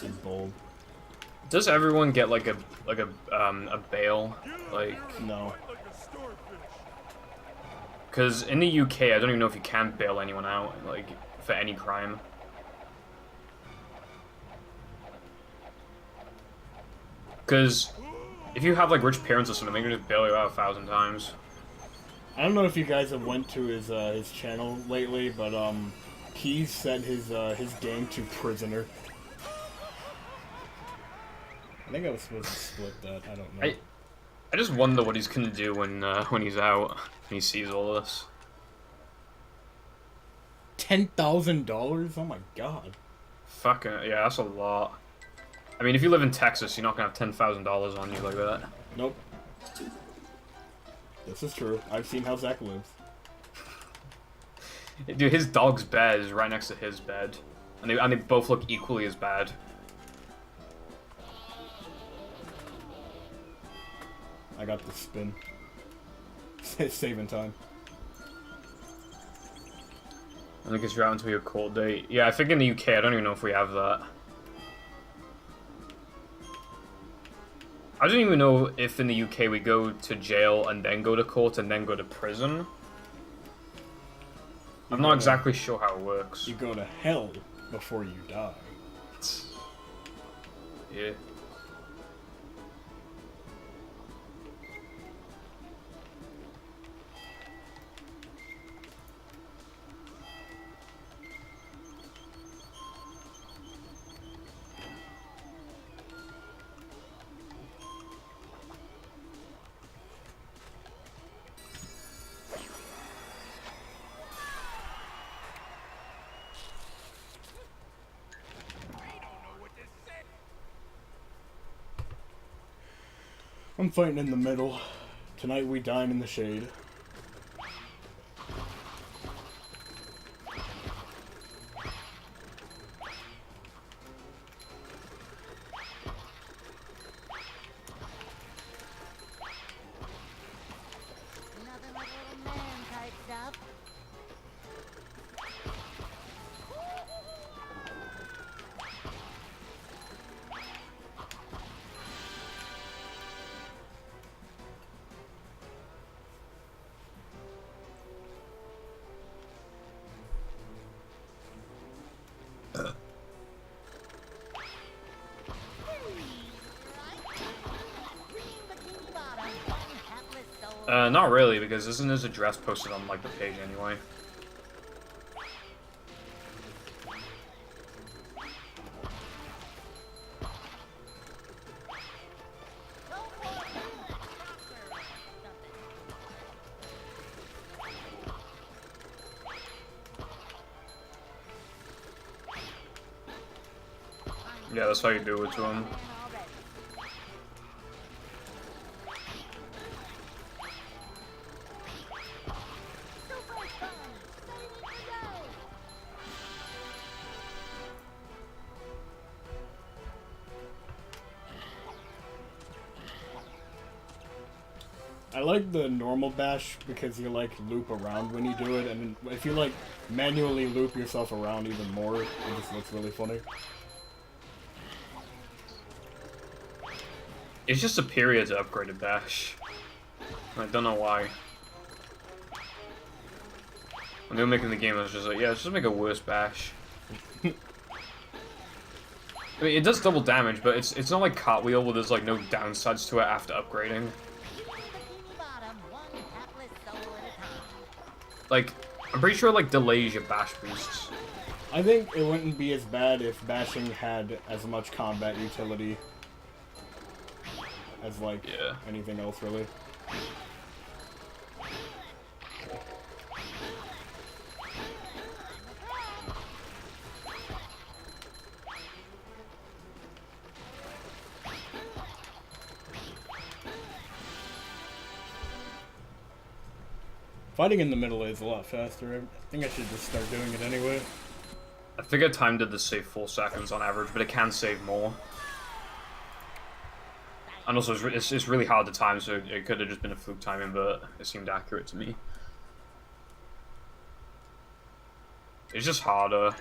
He's bold. Does everyone get like a bail? Like, No. Like a starfish. because in the UK, I don't even know if you can bail anyone out, like for any crime. Because if you have like rich parents or something, they can just bail you out 1,000 times. I don't know if you guys have went to his channel lately, but he's set his game to prisoner. I think I was supposed to split that. I don't know. I just wonder what he's gonna do when he's out and he sees all this. $10,000? Oh my god. Fucking yeah, that's a lot. I mean, if you live in Texas, you're not gonna have $10,000 on you like that. Nope. This is true. I've seen how Zach lives. Dude, his dog's bed is right next to his bed, and they both look equally as bad. I got the spin. Saving time. I think it's you're out until your court date. Yeah, I think in the UK, I don't even know if we have that. I don't even know if in the UK we go to jail and then go to court and then go to prison. I'm not exactly sure how it works. You go to hell before you die. Yeah. I'm fighting in the middle. Tonight we dine in the shade. Nothing like little man type stuff. Not really, because isn't his address posted on, like, the page anyway? Yeah, that's how you do it to him. I like the normal bash because you like loop around when you do it, and if you like manually loop yourself around even more, it just looks really funny. It's just a period to upgrade a bash. I don't know why. When they were making the game, I was just like, yeah, let's just make a worse bash. I mean, it does double damage, but it's not like Cartwheel where there's like no downsides to it after upgrading. Bikini Bottom, one hapless soul at a time. Like, I'm pretty sure it like delays your bash boosts. I think it wouldn't be as bad if bashing had as much combat utility as like Yeah. anything else really. Fighting in the middle is a lot faster. I think I should just start doing it anyway. I think I timed it to save 4 seconds on average, but it can save more. And also, it's really hard to time, so it could have just been a fluke timing, but it seemed accurate to me. It's just harder.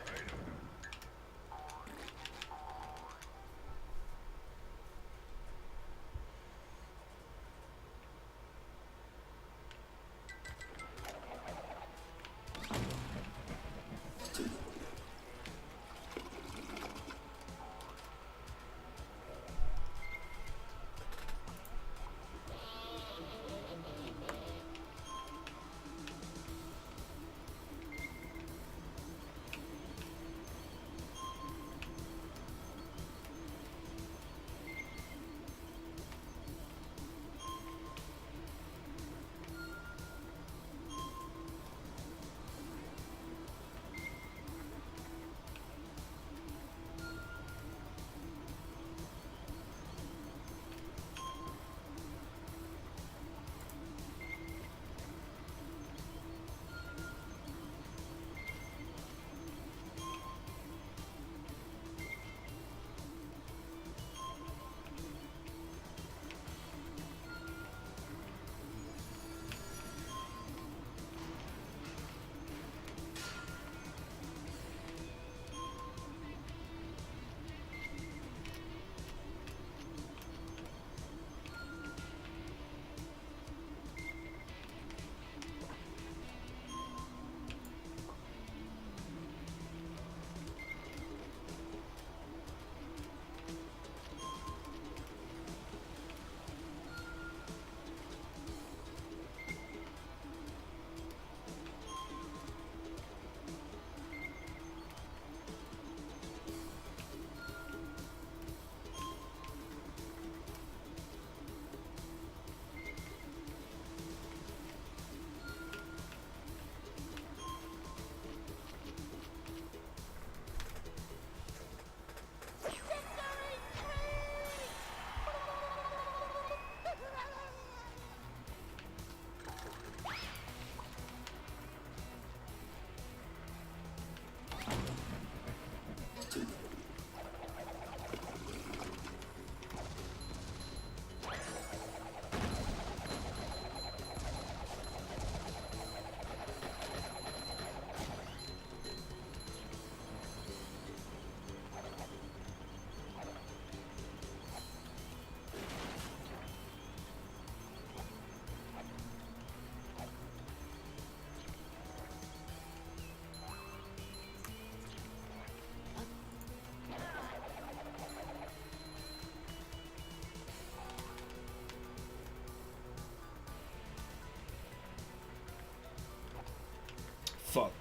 Fuck.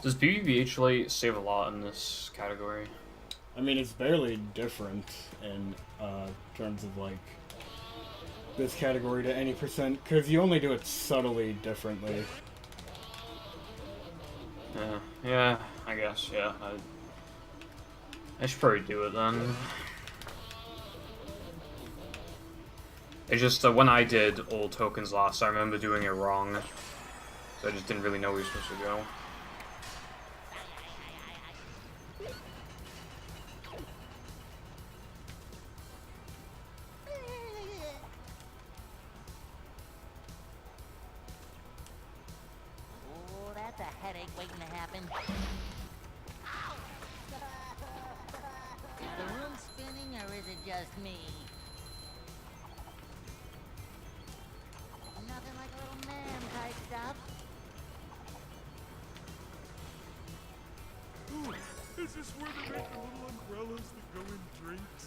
Does BBBH Lite save a lot in this category? I mean, it's barely different in terms of like this category to any percent, because you only do it subtly differently. Yeah, I guess, yeah. I should probably do it then. It's just that when I did all tokens last, I remember doing it wrong. So I just didn't really know where we were supposed to go. Oh, that's a headache waiting to happen. Is the room spinning or is it just me? Nothing like a little man type stuff. Ooh, is this where they make the little umbrellas that go in drinks?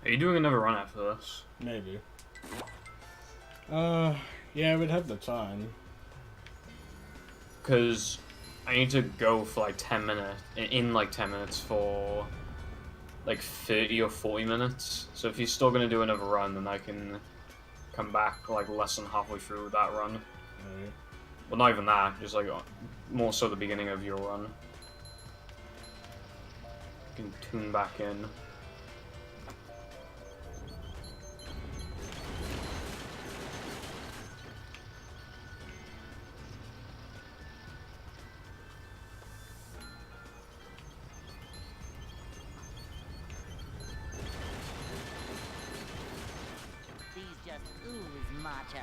Are you doing another run after this? Maybe. Yeah, I would have the time. Because I need to go for like 10 minutes, in like 10 minutes for like 30 or 40 minutes. So if you're still going to do another run, then I can come back like less than halfway through that run. Right. Well, not even that, just like more so the beginning of your run. You can tune back in. These just ooze macho.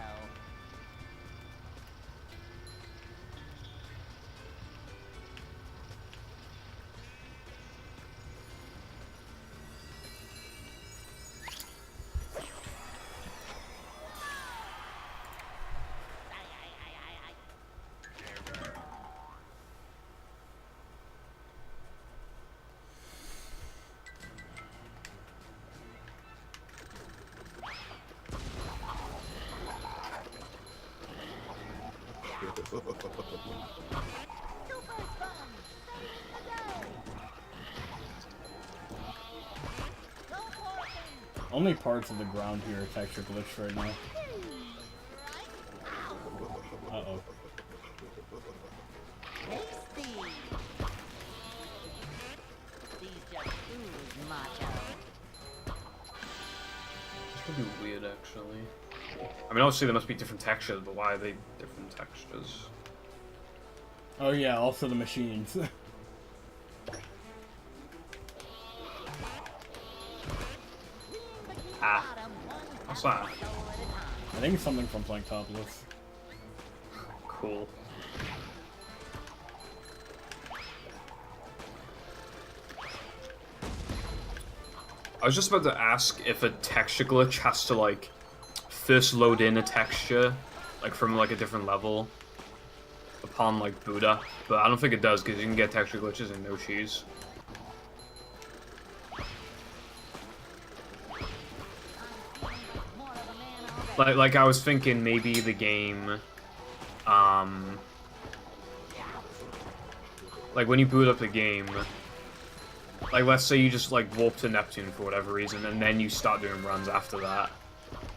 Only parts of the ground here are texture glitched right now. Uh-oh. Tasty. These just ooze macho. It's pretty weird, actually. I mean, obviously there must be different textures, but why are they different textures? Oh yeah, also the machines. Ah. What's that? I think it's something from playing Topless. Cool. I was just about to ask if a texture glitch has to, like, first load in a texture, like, from, like, a different level upon, like, boot up, but I don't think it does, because you can get texture glitches in no cheese. Like I was thinking maybe the game, like when you boot up the game, like let's say you just like warp to Neptune for whatever reason, and then you start doing runs after that.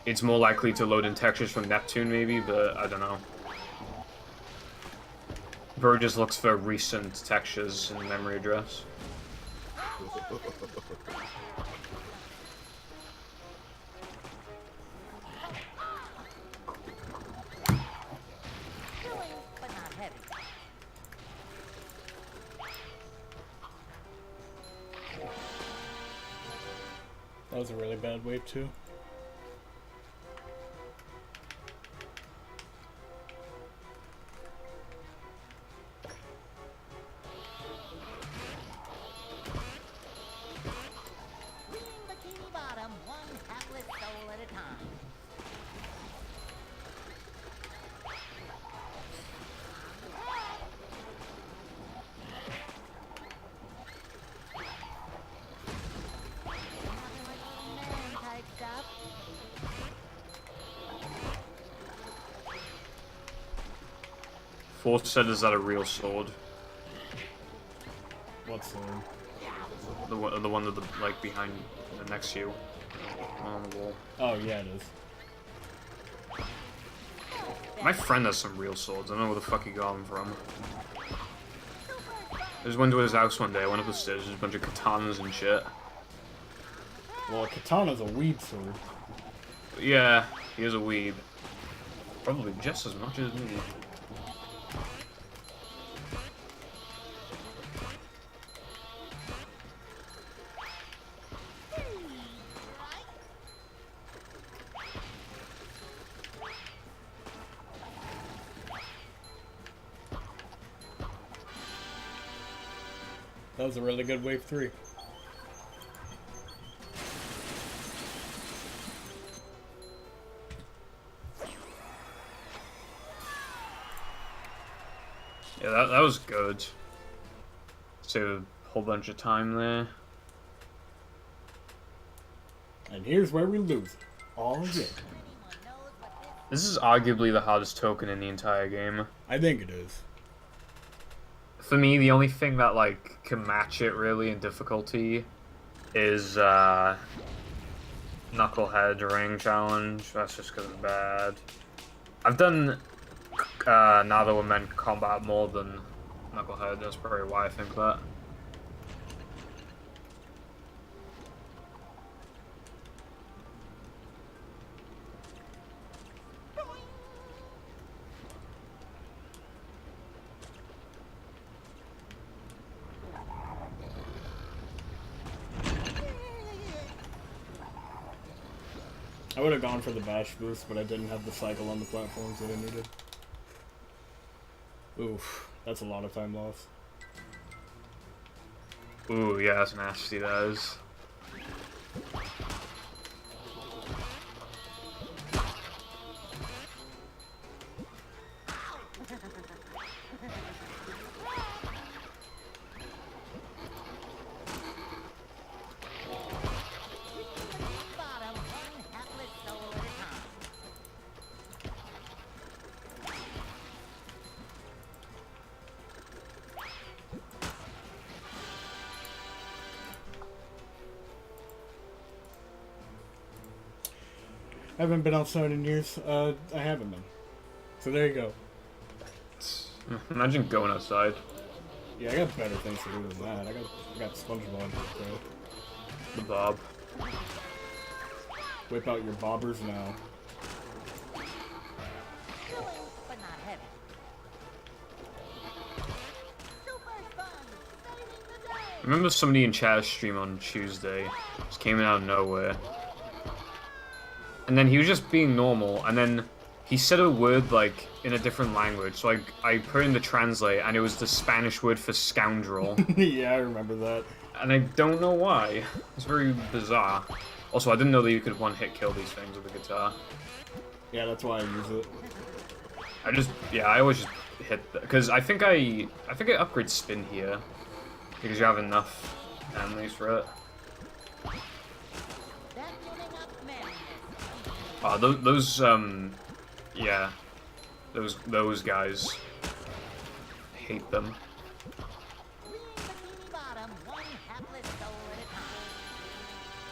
It's more likely to load in textures from Neptune maybe, but I don't know. Bro just looks for recent textures in the memory address. But not heavy. That was a really bad wave too. Clean bikini bottom, one hapless soul at a time. Nothing like little man type stuff. Paul said, is that a real sword? What sword? The one that like behind, next to you, on the wall. Oh yeah, it is. My friend has some real swords. I don't know where the fuck he got them from. I just went to his house one day. I went up the stairs. There's a bunch of katanas and shit. Well, a katana's a weed sword. Yeah, he is a weeb. Probably just as much as me. That was a really good wave 3. Yeah, that was good. Saved a whole bunch of time there. And here's where we lose it. All again. This is arguably the hardest token in the entire game. I think it is. For me, the only thing that like can match it really in difficulty is Knucklehead Ring Challenge. That's just because it's bad. I've done Now That We're Meant combat more than Knucklehead. That's probably why I think that. I would have gone for the bash boost, but I didn't have the cycle on the platforms that I needed. Oof, that's a lot of time lost. Ooh, yeah, that's nasty, that is. I haven't been outside in years. I haven't been. So there you go. Imagine going outside. Yeah, I got better things to do than that. I got SpongeBob. So. The Bob. Whip out your bobbers now. But not heavy. Super fun! Saving the day! I remember somebody in chat stream on Tuesday just came in out of nowhere. And then he was just being normal, and then he said a word, like, in a different language. So I put in the translate, and it was the Spanish word for scoundrel. Yeah, I remember that. And I don't know why. It's very bizarre. Also, I didn't know that you could one-hit kill these things with a guitar. Yeah, that's why I use it. I always just hit, because I think I upgrade spin here, because you have enough enemies for it. Those guys. I hate them.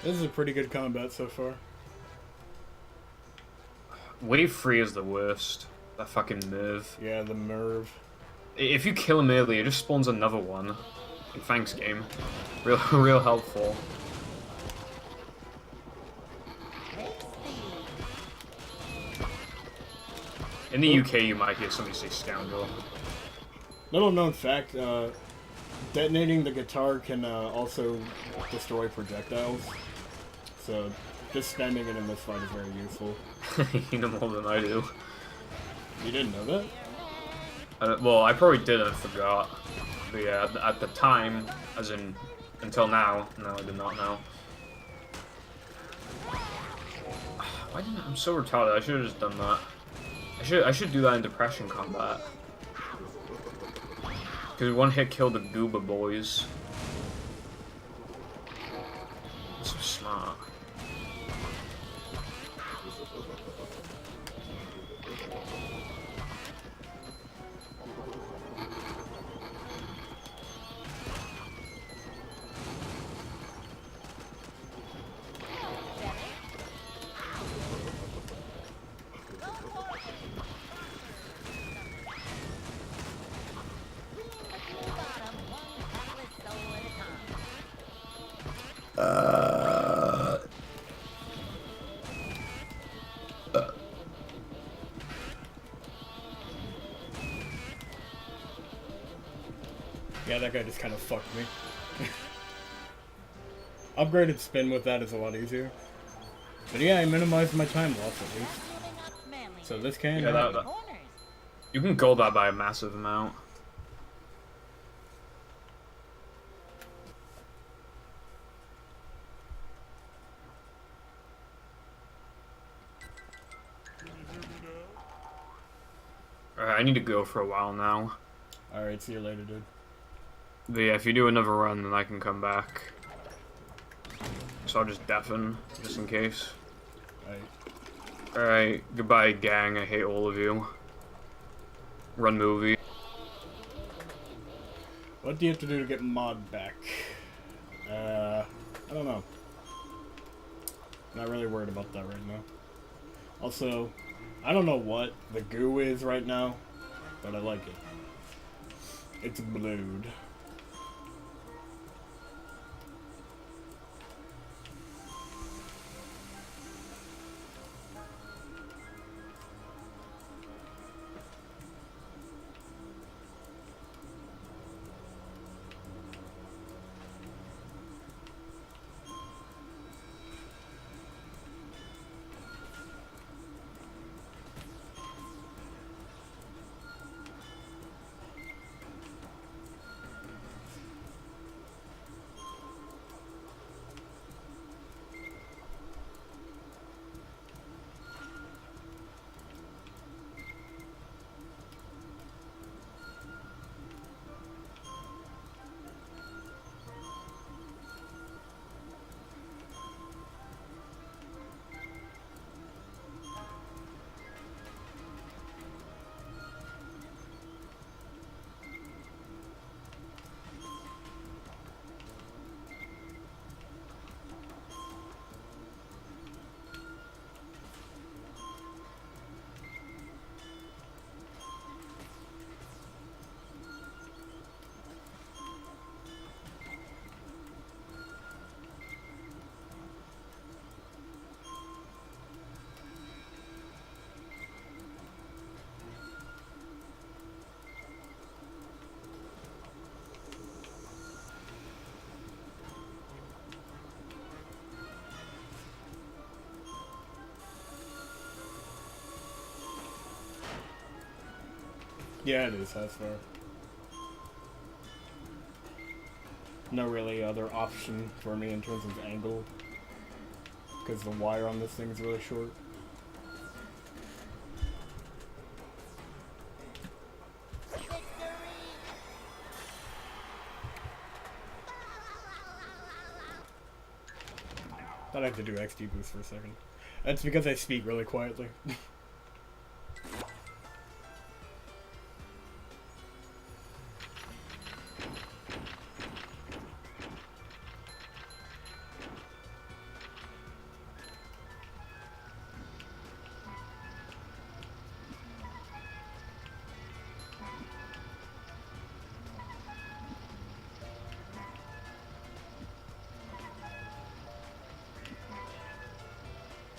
This is a pretty good combat so far. Wave 3 is the worst. That fucking Merv. Yeah, the Merv. If you kill him early, it just spawns another one. Thanks, game. Real helpful. In the UK, you might hear somebody say scoundrel. Little known fact, detonating the guitar can also destroy projectiles. So, just spamming it in this fight is very useful. You know more than I do. You didn't know that? Well, I probably did and forgot. But yeah, at the time, as in, until now, no, I did not know. Why didn't I'm so retarded, I should have just done that. I should do that in Depression combat. Because one hit killed the Gooba boys. That's so smart. Yeah, that guy just kind of fucked me. Upgraded spin with that is a lot easier. But yeah, I minimized my time loss at least. So this can Yeah, happen. you can gold that by a massive amount. Alright, I need to go for a while now. Alright, see you later, dude. But yeah, if you do another run, then I can come back. So I'll just deafen, just in case. Alright. Alright, goodbye gang, I hate all of you. Run movie. What do you have to do to get mod back? I don't know. Not really worried about that right now. Also, I don't know what the goo is right now, but I like it. It's blued. Yeah, it is, that's fair. No really other option for me in terms of angle. Because the wire on this thing is really short. Thought I had to do XD boost for a second. That's because I speak really quietly.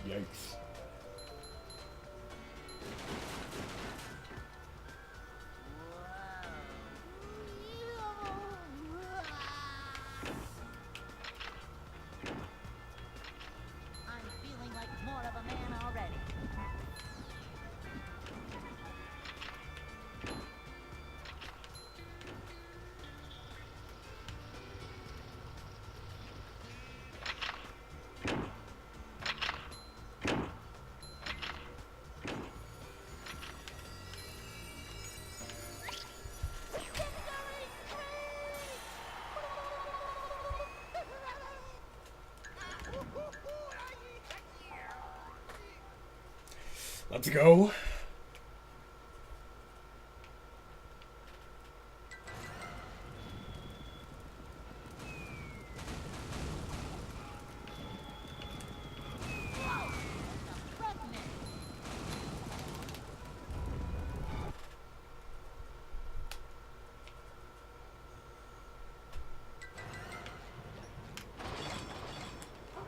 Yikes. I'm feeling like more of a man already. Let's go.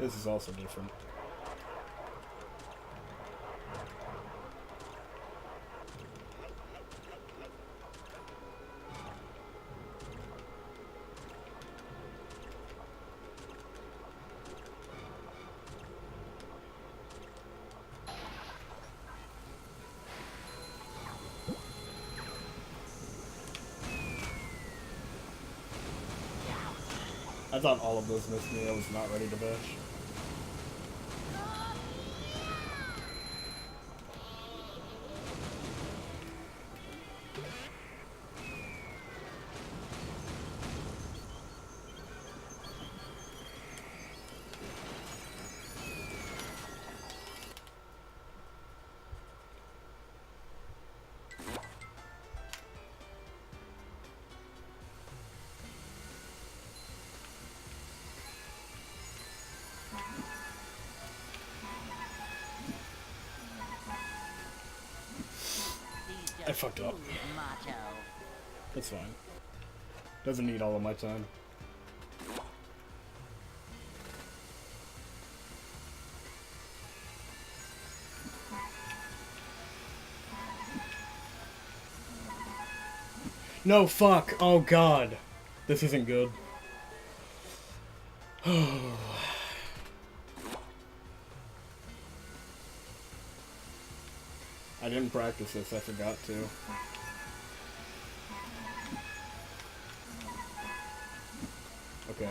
This is also different. I thought all of those missed me. I was not ready to bash. I fucked up. Macho. That's fine. Doesn't need all of my time. No, fuck! Oh god! This isn't good. I didn't practice this, I forgot to. Okay.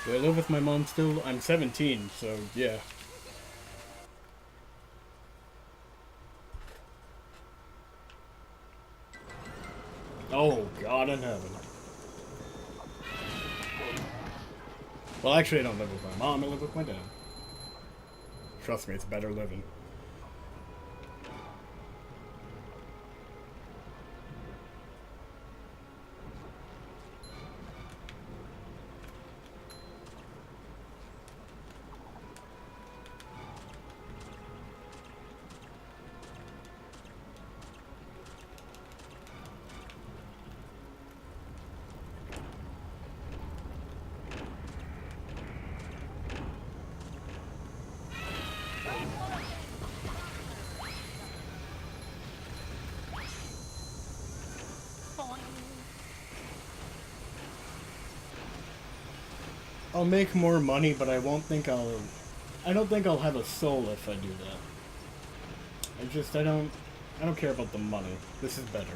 Do I live with my mom still? I'm 17, so yeah. Oh, God in heaven. Well, actually, I don't live with my mom, I live with my dad. Trust me, it's better living. I'll make more money, but I don't think I'll have a soul if I do that. I don't care about the money. This is better.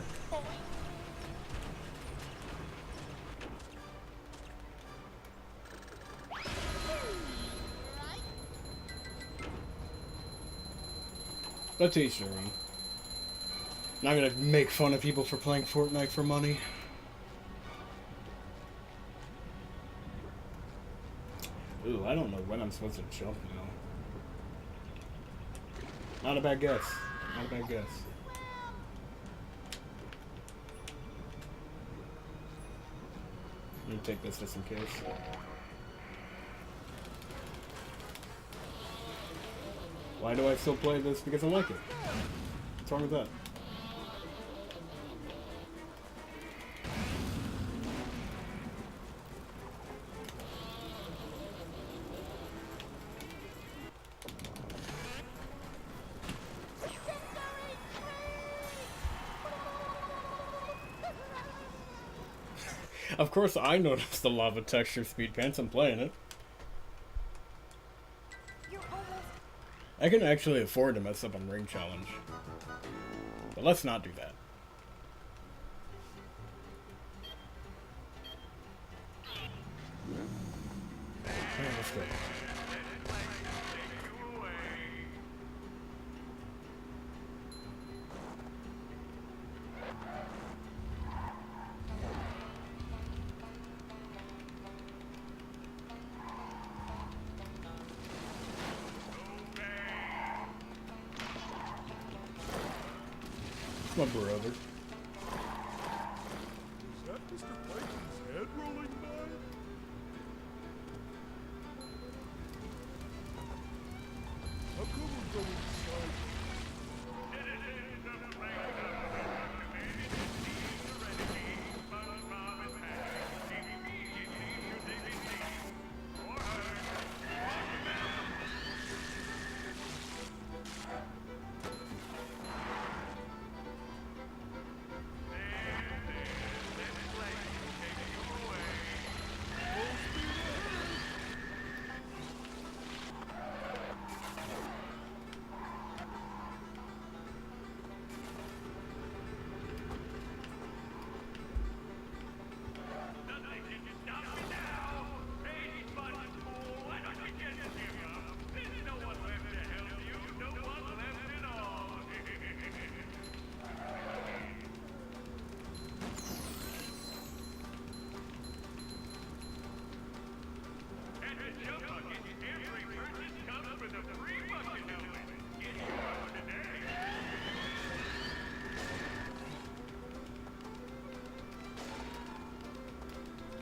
But to each their own. Not gonna make fun of people for playing Fortnite for money. Ooh, I don't know when I'm supposed to jump now. Not a bad guess. Not a bad guess. Let me take this just in case. Why do I still play this? Because I like it. What's wrong with that? Of course I noticed the lava texture Speedpants, I'm playing it. I can actually afford to mess up on Ring Challenge. But let's not do that. Alright, let's go. My brother. Is that Mr. Python's head rolling by? How come we're going inside?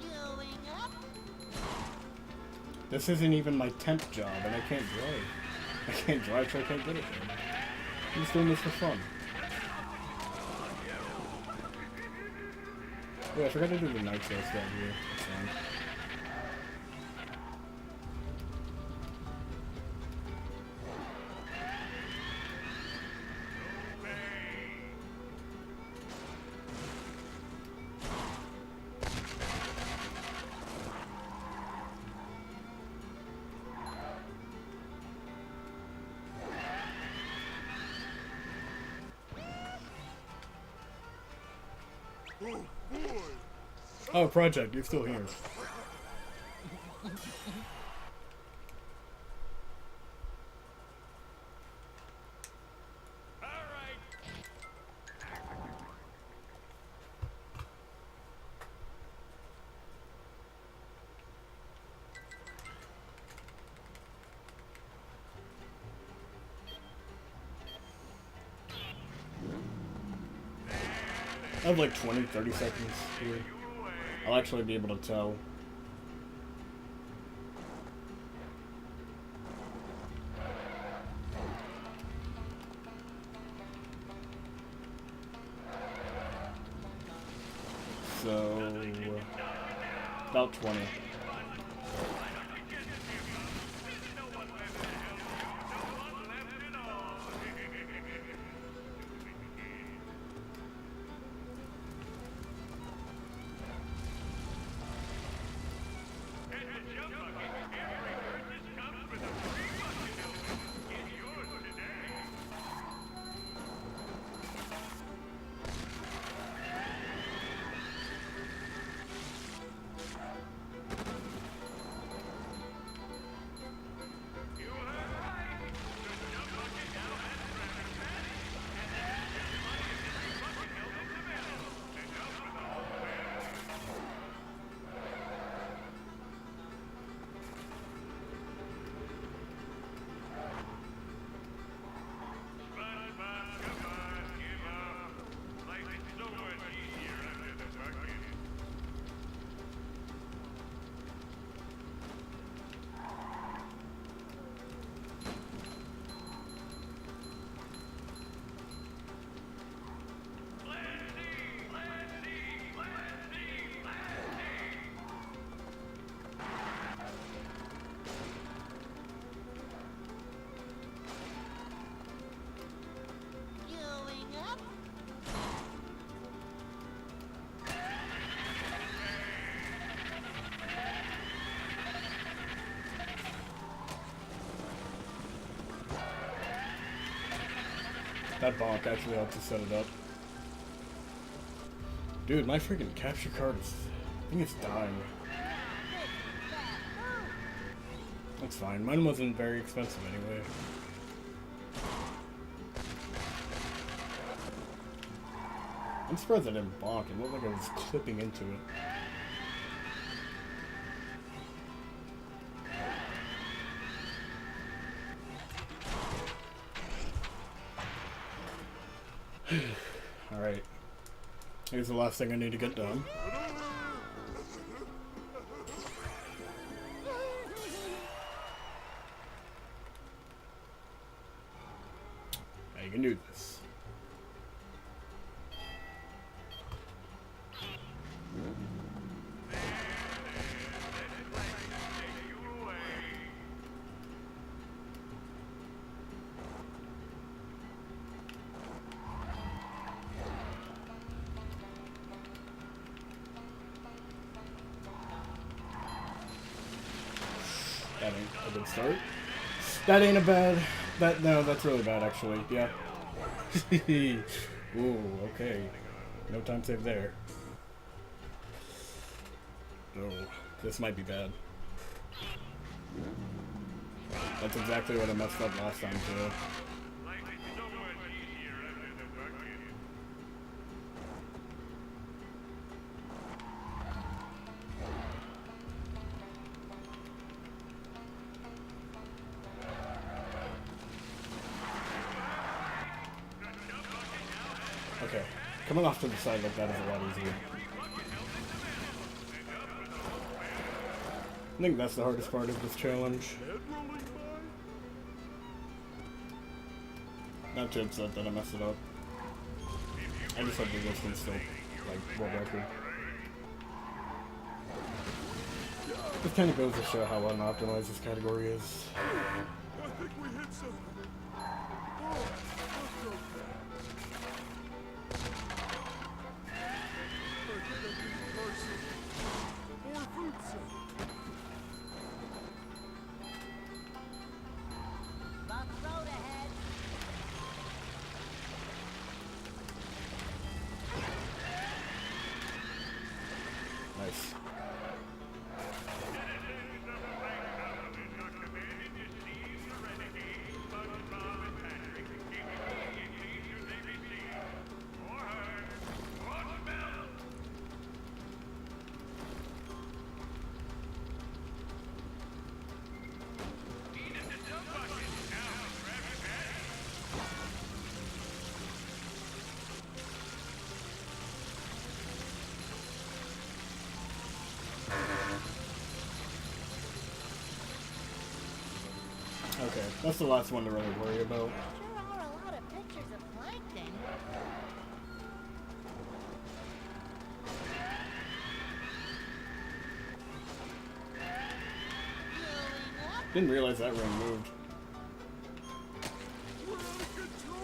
Going up. This isn't even my temp job, and I can't drive. I can't drive, so I can't get it there. I'm just doing this for fun. Yeah, I forgot to do the nitro stuff here. That's fine. Oh boy! Oh, Project, you're still here. I have like 20, 30 seconds here. I'll actually be able to tell. So, about 20. Going up. That bonk actually helped to set it up. Dude, my freaking capture card is... I think it's dying. That's fine. Mine wasn't very expensive anyway. I'm surprised I didn't bonk. It looked like I was clipping into it. Alright. Here's the last thing I need to get done. Now you can do this. That ain't a good start. That ain't a bad... No, that's really bad, actually. Yeah. Ooh, okay. No time save there. Oh, this might be bad. That's exactly what I messed up last time, too. Okay, coming off to the side like that is a lot easier. I think that's the hardest part of this challenge. Not too upset that I messed it up. I just hope the distance still, like, world record. This kind of goes to show how unoptimized this category is. I think we hit something. Oh, that's okay. I think I need person. Or food set. Bump road ahead. Nice. Okay, that's the last one to really worry about. Sure are a lot of pictures of plankton. Didn't realize that ring moved. We're out of control.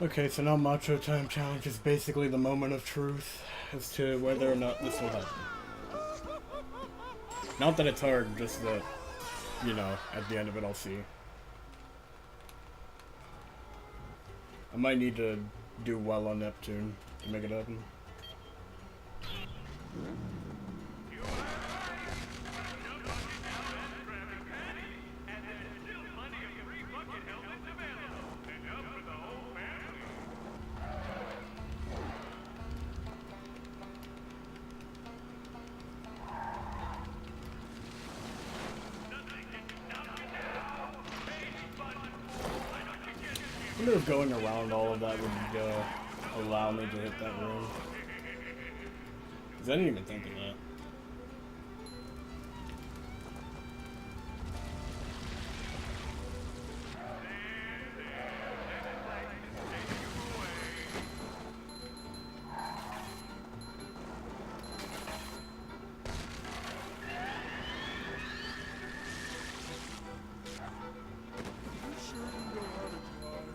Okay, so now Macho Time Challenge is basically the moment of truth as to whether or not this will happen. Not that it's hard, just that, you know, at the end of it I'll see. I might need to do well on Neptune to make it happen. I wonder if going around all of that would allow me to hit that room. 'Cause I didn't even think of that. You sure you know how to drive?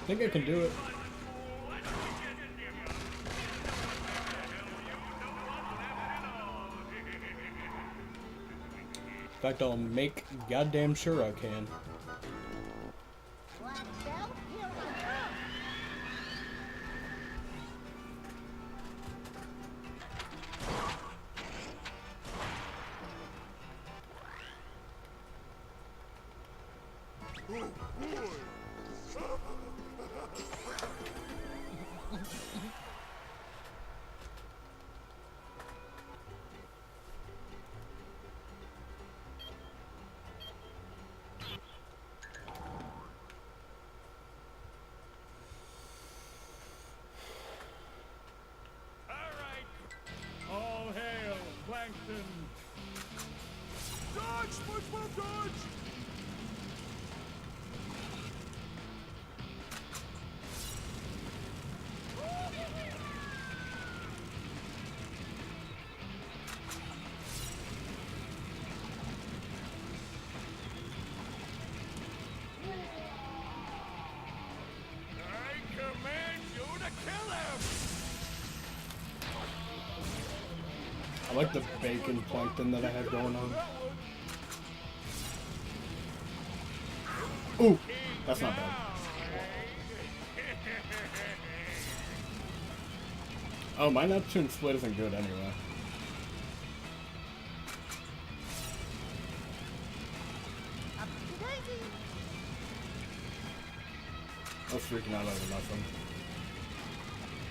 think I can do it. In fact, I'll make goddamn sure I can. Black belt, here I come. All hail, Plankton! Dodge, SpongeBob, dodge! I command you to kill him! I like the bacon plankton that I have going on. Ooh, that's not bad. Oh, my Neptune split isn't good anyway. Up to daisy. I was freaking out over nothing.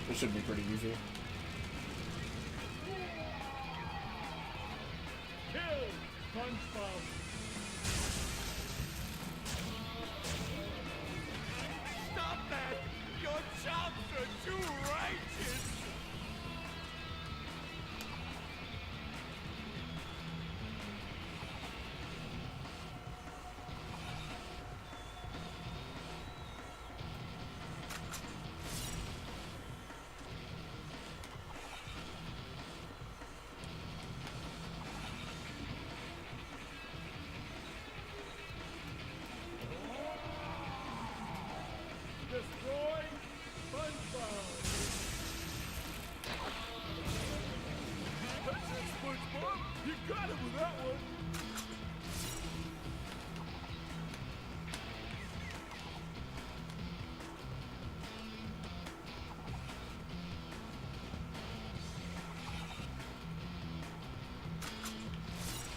This should be pretty easy. Kill SpongeBob! Stop that! Your chops are too righteous! Destroy SpongeBob! That's it, SpongeBob! You got it with that one!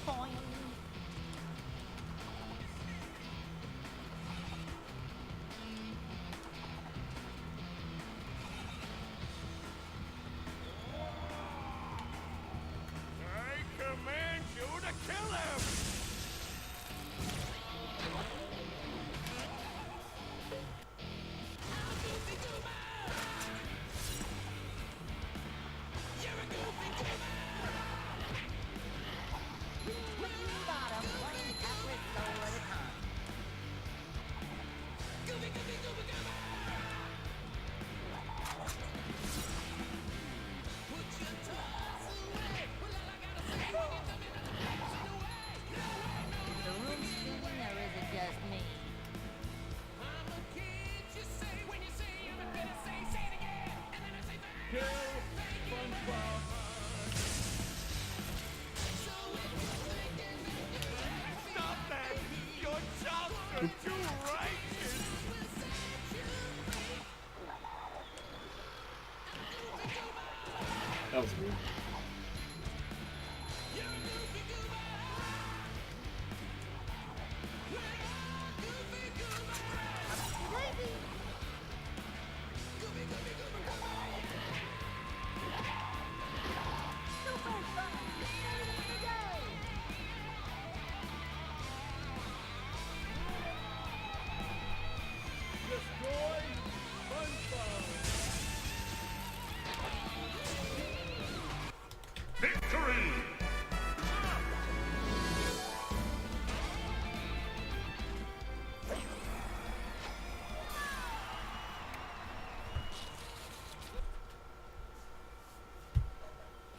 Point. I command you to kill him! Bottom, one Atlas soul at a time. The room's spinning, or is it just me? Kill SpongeBob! Stop that! Your chops are too righteous! That was weird. Daisy. Super fun! Save the day! Destroy SpongeBob! Victory!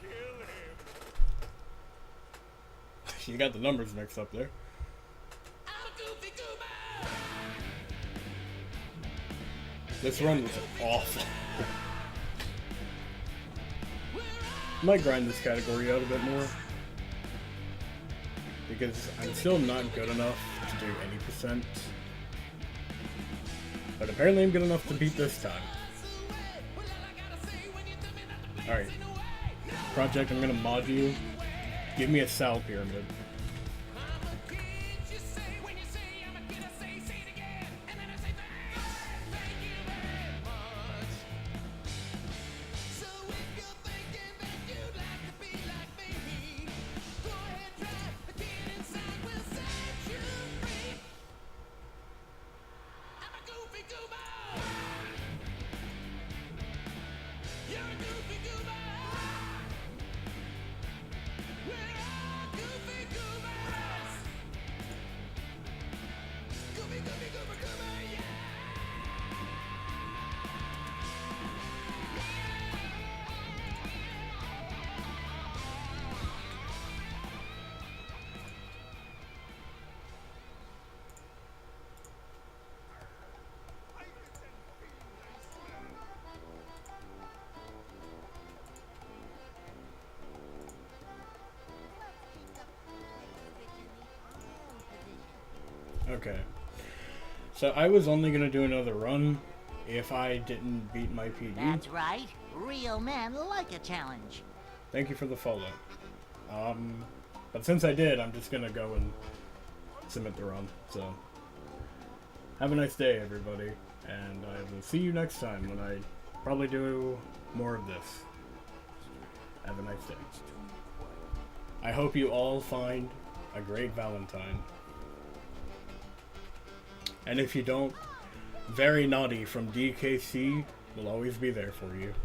Kill him! You got the numbers mixed up there. This run was awful. Might grind this category out a bit more. Because I'm still not good enough to do any percent. But apparently I'm good enough to beat this time. Alright. Project, I'm gonna mod you. Give me a Sal pyramid. Okay. So I was only gonna do another run if I didn't beat my PD. That's right. Real men like a challenge. Thank you for the follow. But since I did, I'm just gonna go and submit the run. So, have a nice day, everybody, and I will see you next time when I probably do more of this. Have a nice day. I hope you all find a great Valentine. And if you don't, Very Naughty from DKC will always be there for you.